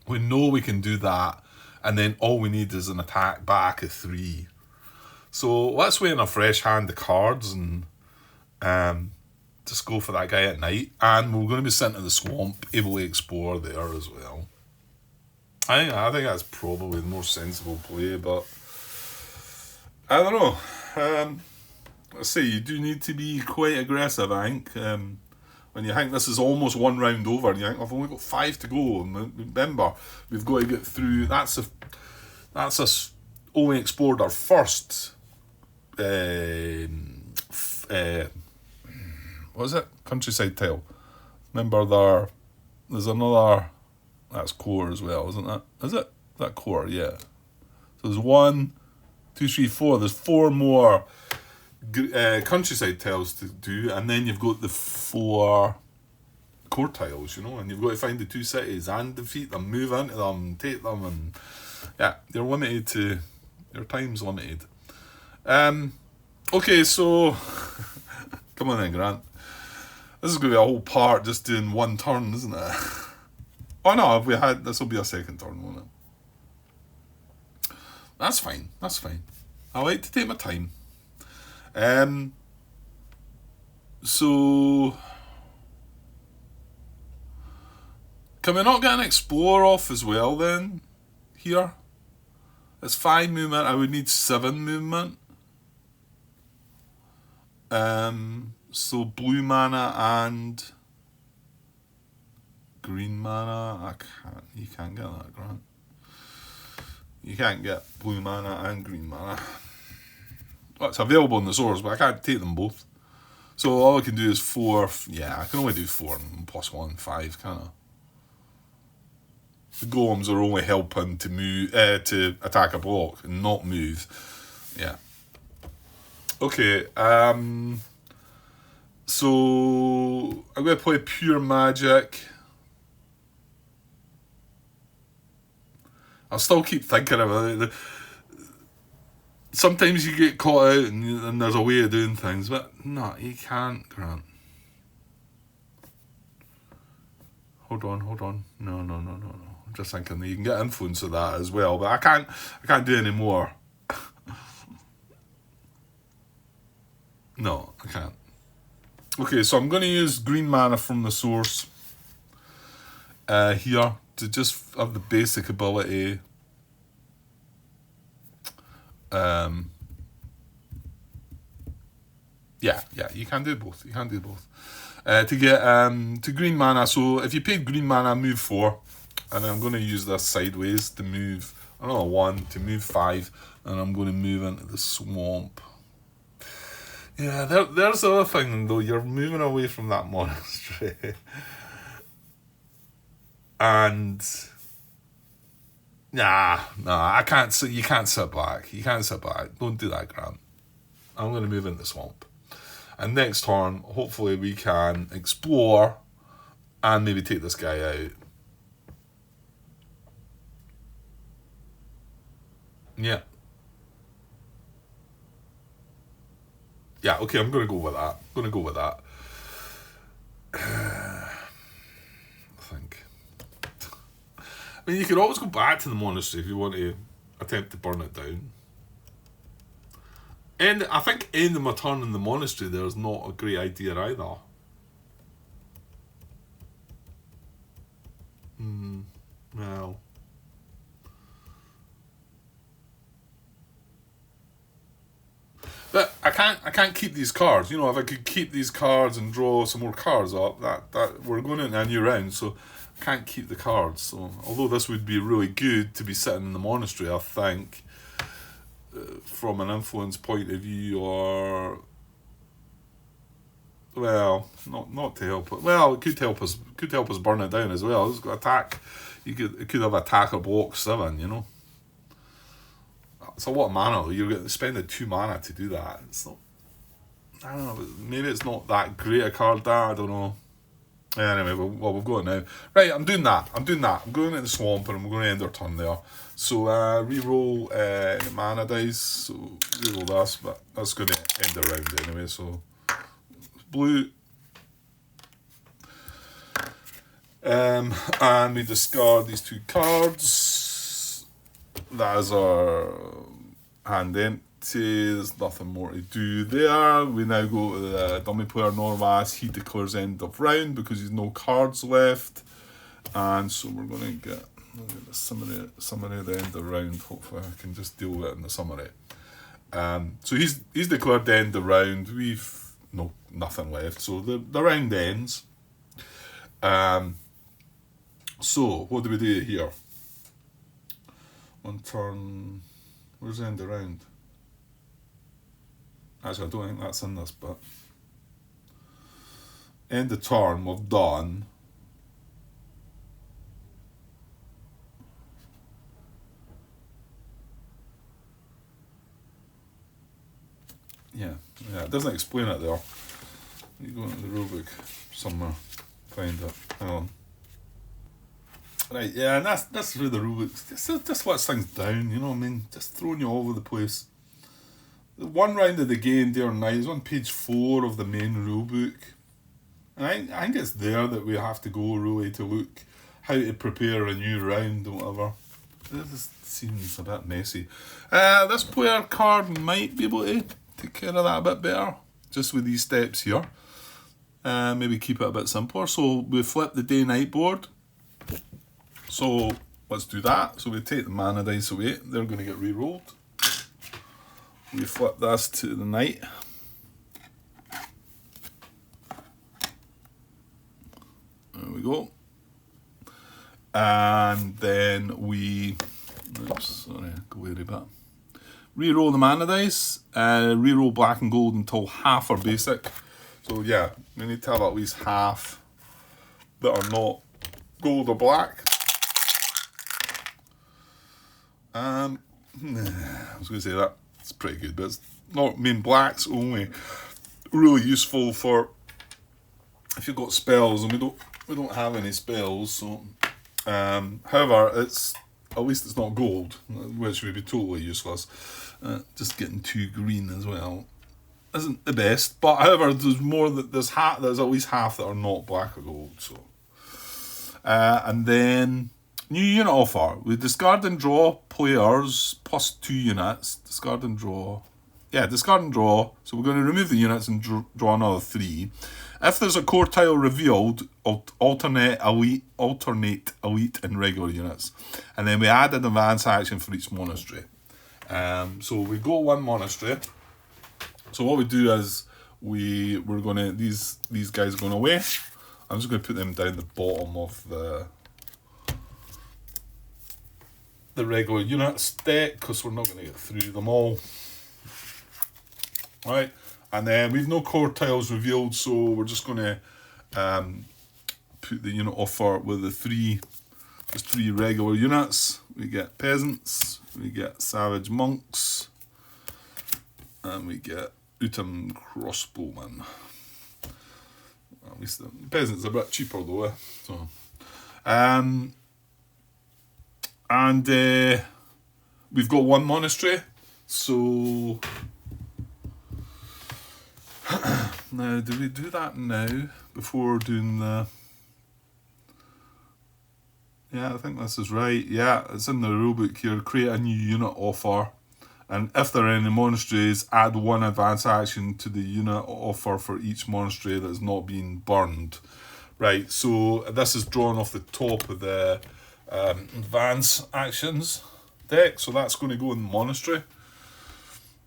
We know we can do that, and then all we need is an attack back of 3. So let's wait in a fresh hand of cards and just go for that guy at night. And we're going to be sent to the swamp, able to explore there as well. I think that's probably the more sensible play, but I don't know. Let's say you do need to be quite aggressive, I think. When you think this is almost 1 round over, and you think, I've only got 5 to go. And remember, we've got to get through. That's us only explored our first. What is it? Countryside tile. Remember there's another. That's core as well, isn't it? Is it? That core, yeah. So there's 1, 2, 3, 4. There's 4 more countryside tiles to do, and then you've got the 4 core tiles, and you've got to find the 2 cities and defeat them, move into them, take them, and you're limited to your time's limited. Okay, so come on then, Grant. This is going to be a whole part just doing 1 turn, isn't it? Oh no, this will be a second turn, won't it? That's fine. I like to take my time. So can we not get an explore off as well then? Here? It's 5 movement, I would need 7 movement. So blue mana and green mana, you can't get that, Grant. You can't get blue mana and green mana. Well, it's available in the source, but I can't take them both. So all I can do is 4, I can only do 4 and +1, 5, can't I? The golems are only helping to move, to attack a block and not move. Yeah. Okay, so I'm going to play pure magic. I'll still keep thinking about it. Sometimes you get caught out and there's a way of doing things, but no, you can't, Grant. Hold on. No. I'm just thinking that you can get influence of that as well, but I can't do any more. No, I can't. Okay, so I'm going to use green mana from the source here to just have the basic ability. You can do both. To get to green mana. So if you paid green mana, move 4, and I'm going to use this sideways to move. 1 to move 5, and I'm going to move into the swamp. Yeah, there's the other thing though. You're moving away from that monastery, and Nah, I can't sit. You can't sit back. You can't sit back. Don't do that, Grant. I'm going to move into the swamp. And next turn, hopefully we can explore and maybe take this guy out. Yeah. Yeah, okay, I'm going to go with that. I think. I mean, you could always go back to the monastery if you want to attempt to burn it down. And I think ending my turn in the monastery there is not a great idea either. Well. But I can't keep these cards. You know, if I could keep these cards and draw some more cards up, that we're going into a new round, so I can't keep the cards. So although this would be really good to be sitting in the monastery, I think from an influence point of view, or well, not to help it. Well, it could help us burn it down as well. It's got attack. It could have attack or block 7. You know. It's a lot of mana though. You're spending 2 mana to do that. It's not. I don't know. Maybe it's not that great a card. That I don't know. Anyway, well we've got it now. Right, I'm doing that. I'm going into the swamp and I'm going to end our turn there. So re-roll the mana dice. So re-roll this, but that's going to end the round anyway. So blue. And we discard these 2 cards. That is our hand empty. There's nothing more to do there. We now go to the dummy player Norvas. He declares end of round because he's no cards left. And so we're going to get the summary at the end of the round. Hopefully I can just deal with it in the summary. So he's declared the end of the round. We've nothing left. So the round ends. So what do we do here? On turn, where's the end of the round? Actually, I don't think that's in this, but end of turn, we've done. Yeah, it doesn't explain it there. You go into the rulebook somewhere, find it. Hang on. Right, yeah, and that's through the rulebook. Just lets things down, you know what I mean? Just throwing you all over the place. The one round of the game, day or night, is on page 4 of the main rulebook. And I think it's there that we have to go really to look how to prepare a new round or whatever. This seems a bit messy. This player card might be able to take care of that a bit better, just with these steps here. Maybe keep it a bit simpler. So we flip the day-night board. So let's do that. So we take the mana dice away. They're going to get re-rolled. We flip this to the night. There we go. And then we, go away a bit. Re-roll the mana dice. Re-roll black and gold until half are basic. So yeah, we need to have at least half that are not gold or black. I was going to say that. It's pretty good, but it's not, black's only really useful for if you've got spells, and we don't have any spells, so however at least it's not gold, which would be totally useless. Just getting 2 green as well isn't the best, but however there's at least half that are not black or gold. So and then new unit offer. We discard and draw players plus 2 units. Discard and draw. Yeah, discard and draw. So we're going to remove the units and draw another 3. If there's a core tile revealed, alternate elite, and regular units. And then we add an advance action for each monastery. So we go 1 monastery. So what we do is we're gonna these guys are going away. I'm just going to put them down the bottom of the regular units deck because we're not going to get through them all. Right, and then we've no core tiles revealed, so we're just going to put the unit offer with the 3 Just 3 regular units. We get peasants, we get savage monks, and we get Utem crossbowmen. At least the peasants are a bit cheaper though. So, and we've got 1 monastery. So now, do we do that now before doing the? Yeah, I think this is right. Yeah, it's in the rulebook here. Create a new unit offer. And if there are any monasteries, add 1 advance action to the unit offer for each monastery that is not being burned. Right, so this is drawn off the top of the advance actions deck. So that's going to go in the monastery.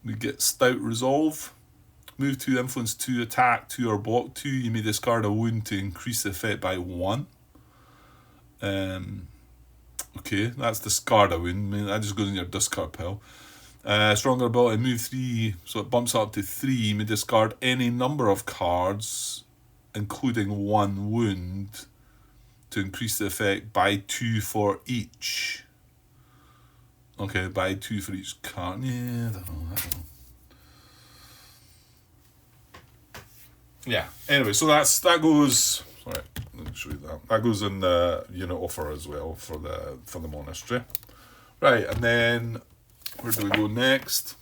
We get Stout Resolve. Move 2, influence 2, attack 2 or block 2. You may discard a wound to increase the effect by 1. Okay, that's discard a wound. I mean, that just goes in your discard pile. Stronger ability, move 3, so it bumps up to 3. You may discard any number of cards, including 1 wound, to increase the effect by 2 for each. Okay, by 2 for each card. Yeah, I don't know. Yeah, anyway, so that goes... Sorry, let me show you that. That goes in the unit offer as well for the monastery. Right, and then where do we go next?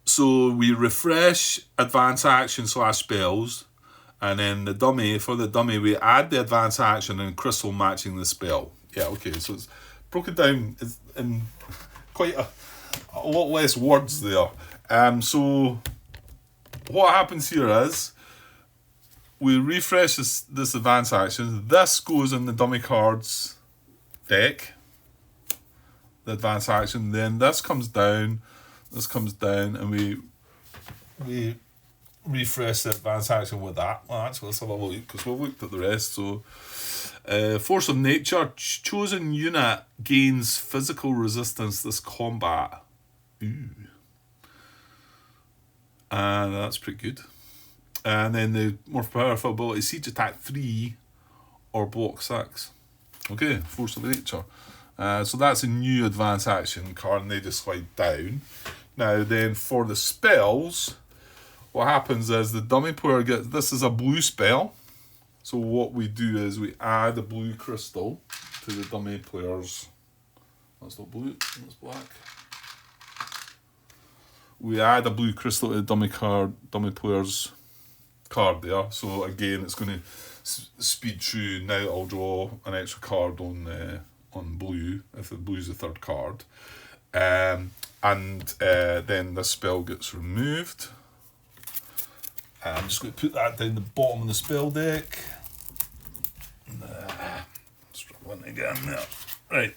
So we refresh advance action / spells, and then the dummy, for the dummy, we add the advance action and crystal matching the spell. Yeah, okay, so it's broken down in quite a lot less words there. So what happens here is we refresh this advance action. This goes in the dummy cards deck, the advance action. Then this comes down, and we refresh the advance action with that. Well, actually, let's have a look, because we've looked at the rest. So, Force of Nature. Chosen unit gains physical resistance this combat. Ooh. And that's pretty good. And then the more powerful ability, Siege Attack 3 or Block 6. Okay, Force of Nature. So that's a new advance action card, and they just slide down. Now then, for the spells, what happens is the dummy player gets... This is a blue spell. So what we do is we add a blue crystal to the dummy player's... That's not blue, that's black. We add a blue crystal to the dummy player's card there. So again, it's going to speed through. Now I'll draw an extra card on blue if the blue's the 3rd card, and then this spell gets removed. I'm just going to put that down the bottom of the spell deck. Struggling again there. Right,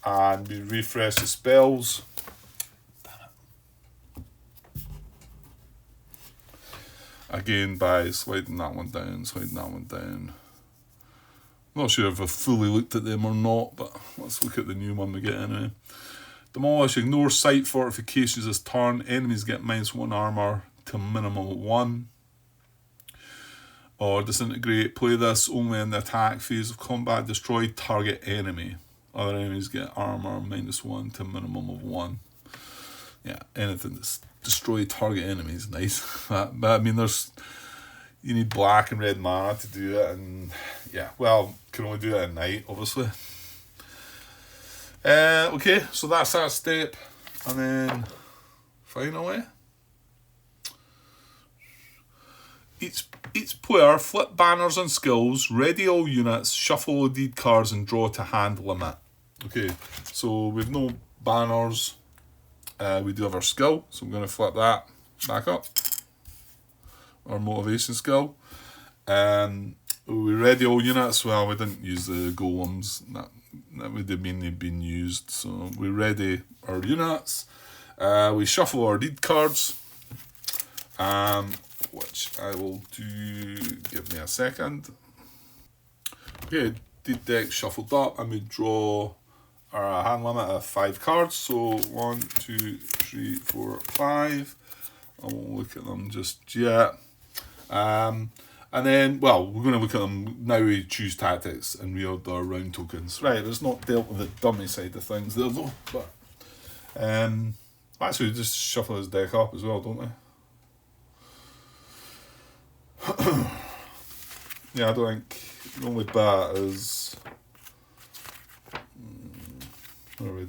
and we refresh the spells. Again, by sliding that one down. Not sure if I've fully looked at them or not, but let's look at the new one we get anyway. Demolish, ignore sight fortifications this turn. Enemies get -1 armor to a minimum of 1. Or disintegrate, play this only in the attack phase of combat. Destroy target enemy. Other enemies get armor -1 to a minimum of 1. Yeah, anything that's destroy target enemies, nice. But I mean, you need black and red mana to do it, and yeah, well, can only do it at night, obviously. Okay, so that's that step, and then finally, each player flip banners and skills, ready all units, shuffle the deed cards, and draw to hand limit. Okay, so we've no banners. We do have our skill, so I'm going to flip that back up. Our motivation skill. We ready all units. Well, we didn't use the golems. That would have mainly been used. So we ready our units. We shuffle our deed cards, which I will do. Give me a second. Okay, deed deck shuffled up, and we draw our hand limit of 5 cards. So 1, 2, 3, 4, 5. I won't look at them just yet. And then, well, we're going to look at them now. We choose tactics and reorder our round tokens. Right, it's not dealt with the dummy side of things there though, but actually just shuffle his deck up as well, don't we? Yeah, I don't think the only bat is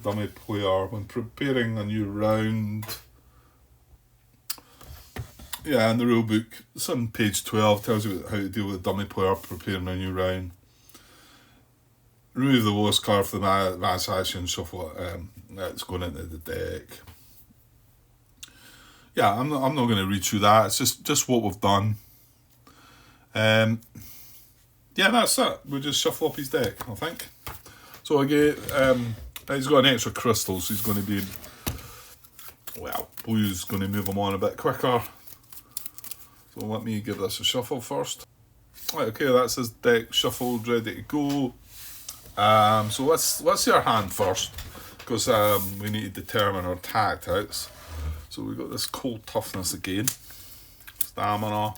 dummy player when preparing a new round. Yeah, in the rule book, it's on page 12, tells you how to deal with a dummy player preparing a new round. Remove the lowest card for the mass action, shuffle it. It's going into the deck. Yeah, I'm not going to read through that. It's just what we've done. Yeah, that's it. We'll just shuffle up his deck, I think. So again, he's got an extra crystal, so he's going to be, well, blue's going to move him on a bit quicker. So let me give this a shuffle first. Right, okay, that's his deck shuffled, ready to go. So let's see our hand first, because we need to determine our tactics. So we've got this cold toughness again, stamina,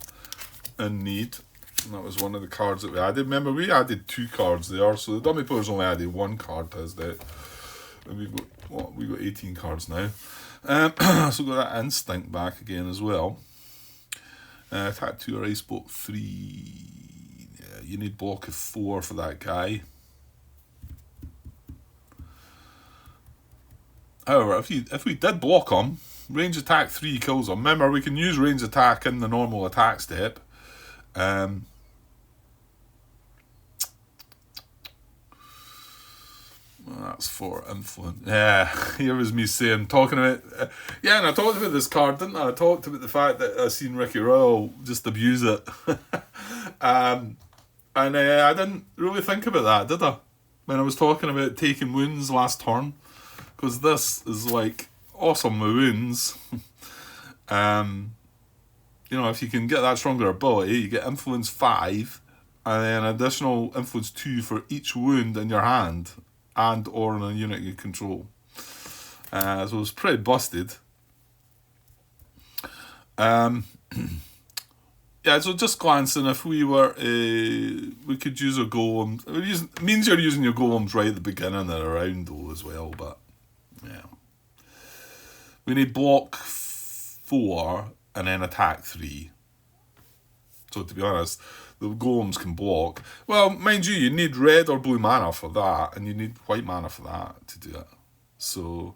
and need. And that was one of the cards that we added. Remember, we added 2 cards there, so the dummy player's only added 1 card to his deck. And we got 18 cards now. So we've got that instinct back again as well. Attack 2 or ice block 3. Yeah, you need block of 4 for that guy. However, if we did block him, range attack 3 kills him. Remember, we can use range attack in the normal attack step. That's for influence. Yeah, here was me saying, talking about... yeah, and I talked about this card, didn't I? I talked about the fact that I seen Ricky Royal just abuse it. And I didn't really think about that, did I? When I was talking about taking wounds last turn. Because this is, like, awesome with wounds. You know, if you can get that stronger ability, you get influence 5, and then additional influence 2 for each wound in your hand, and or in a unit you control. So it's pretty busted. Yeah, so just glancing, if we were, we could use our golem. It means you're using your golems right at the beginning of the round though as well, but yeah. We need block 4 and then attack 3. So to be honest, the golems can block. Well, mind you, you need red or blue mana for that, and you need white mana for that to do it. So,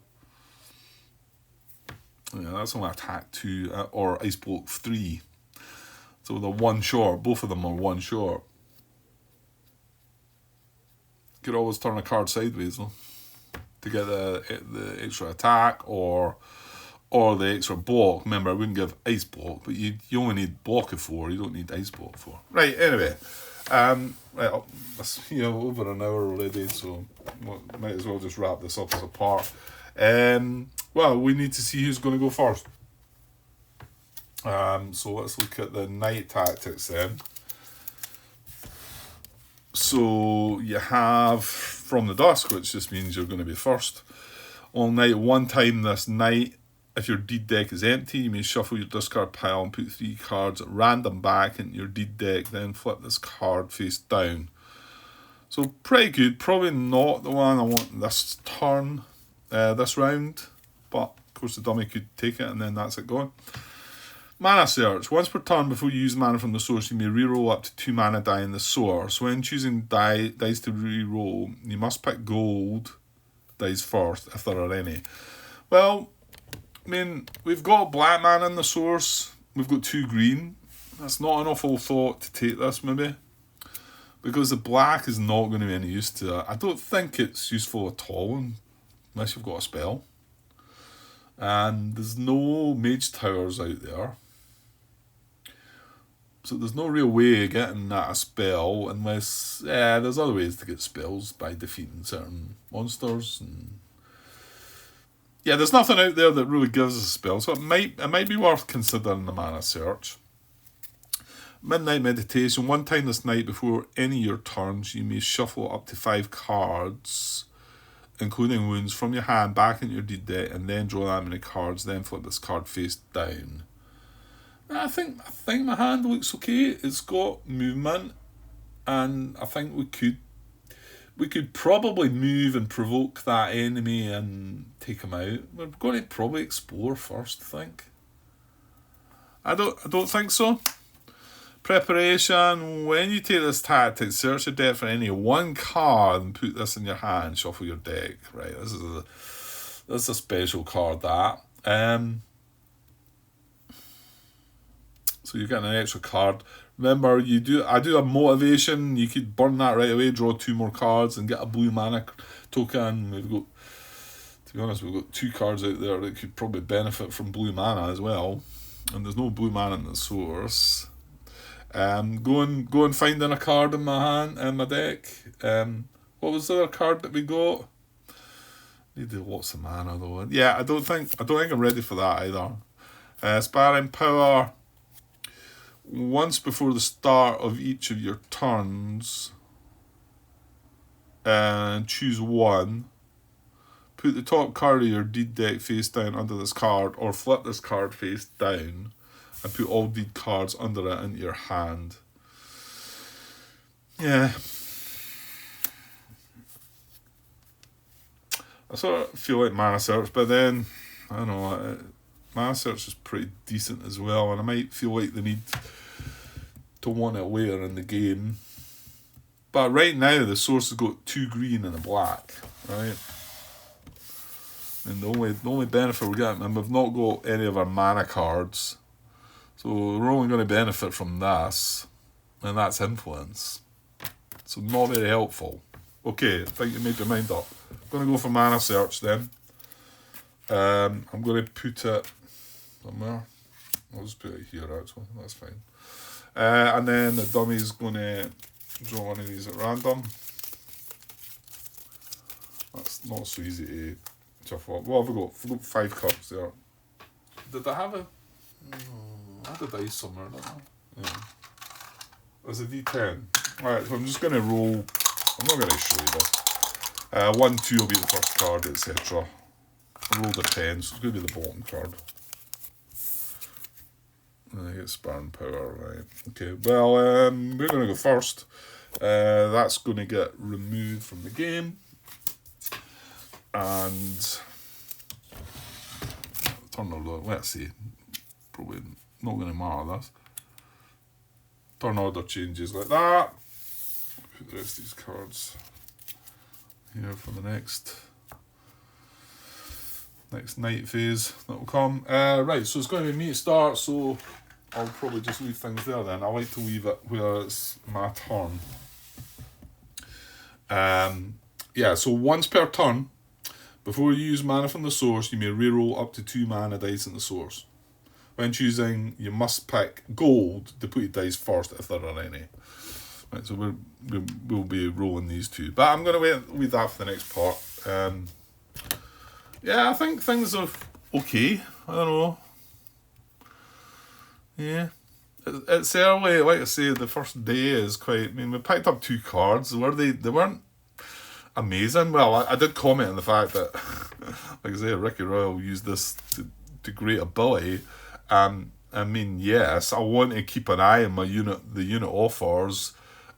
yeah, that's only attack 2 or ice block 3. So they're 1 short. Both of them are 1 short. Could always turn a card sideways though, to get the extra attack or the extra block. Remember, I wouldn't give ice block, but you only need block of 4. You don't need ice block 4. Right. Anyway, right. That's over an hour already, so might as well just wrap this up as a part. Well, we need to see who's going to go first. So let's look at the night tactics then. So you have From the Dusk, which just means you're going to be first. All night, one time this night, if your deed deck is empty, you may shuffle your discard pile and put 3 cards at random back into your deed deck, then flip this card face down. So pretty good. Probably not the one I want this turn, this round, but of course the dummy could take it and then that's it gone. Mana Search. Once per turn before you use mana from the source, you may reroll up to 2 mana die in the source. When choosing dice to reroll, you must pick gold dice first, if there are any. Well, I mean, we've got black mana in the source. We've got 2 green. That's not an awful thought to take this, maybe. Because the black is not going to be any use to it. I don't think it's useful at all, unless you've got a spell. And there's no mage towers out there. So there's no real way of getting that a spell unless, there's other ways to get spells by defeating certain monsters. And yeah, there's nothing out there that really gives us a spell, so it might be worth considering the Mana Search. Midnight Meditation. One time this night before any of your turns, you may shuffle up to 5 cards, including wounds, from your hand back into your deed deck, and then draw that many cards, then flip this card face down. I think my hand looks okay. It's got movement, and I think we could probably move and provoke that enemy and take him out. We're going to probably explore first, I think. I don't think so. Preparation. When you take this tactic, search your deck for any one card and put this in your hand. Shuffle your deck. Right. This is a special card. That. So you're getting an extra card. Remember, I do have motivation. You could burn that right away, draw 2 more cards, and get a blue mana token. To be honest, we've got 2 cards out there that could probably benefit from blue mana as well. And there's no blue mana in the source. Go and finding a card in my deck. What was the other card that we got? Needed lots of mana though. Yeah, I don't think I'm ready for that either. Sparring power. Once before the start of each of your turns, and choose one. Put the top card of your deed deck face down under this card, or flip this card face down, and put all deed cards under it into your hand. Yeah. I sort of feel like Mana Search, but then, I don't know, Mana Search is pretty decent as well, and I might feel like they need to want it later in the game. But right now, the source has got 2 green and a black, right? And the only benefit we're getting, and we've not got any of our mana cards, so we're only going to benefit from this, and that's influence. So not very helpful. Okay, I think you made your mind up. I'm going to go for Mana Search then. I'm going to put it somewhere. I'll just put it here actually, that's fine. And then the dummy's going to draw one of these at random. That's not so easy to shuffle up. What have we got? We've got 5 cards there. Did I have a... I had a dice somewhere, didn't I? Yeah. There's a D10. Alright, so I'm just going to roll... I'm not going to show you this. 1, 2 will be the first card, etc. I rolled a 10, so it's going to be the bottom card. I get sparring power, right. Okay, well, we're going to go first. That's going to get removed from the game. And turn order, let's see. Probably not going to matter this. Turn order changes like that. Put the rest of these cards here for the next night phase that will come. Right, so it's going to be me to start, so I'll probably just leave things there then. I like to leave it where it's my turn. Yeah, so once per turn, before you use mana from the source, you may reroll up to 2 mana dice in the source. When choosing, you must pick gold to put your dice first if there are any. Right, so we'll be rolling these 2. But I'm going to leave that for the next part. Yeah, I think things are okay. I don't know. Yeah. It's early, like I say, the first day is quite... I mean, we picked up 2 cards. They weren't amazing. Well, I did comment on the fact that, like I say, Ricky Royal used this to great ability. I mean, yes, I want to keep an eye on the unit offers.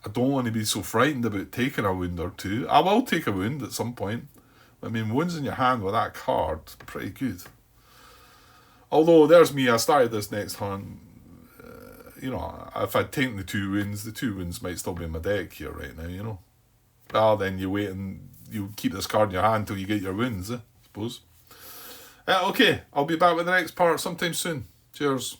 I don't want to be so frightened about taking a wound or 2. I will take a wound at some point. I mean, wounds in your hand with that card, pretty good. Although, there's me, I started this next turn. You know, if I'd taken the 2 wounds, the 2 wounds might still be in my deck here right now, you know. Well, then you wait and you keep this card in your hand until you get your wounds, I suppose. Okay, I'll be back with the next part sometime soon. Cheers.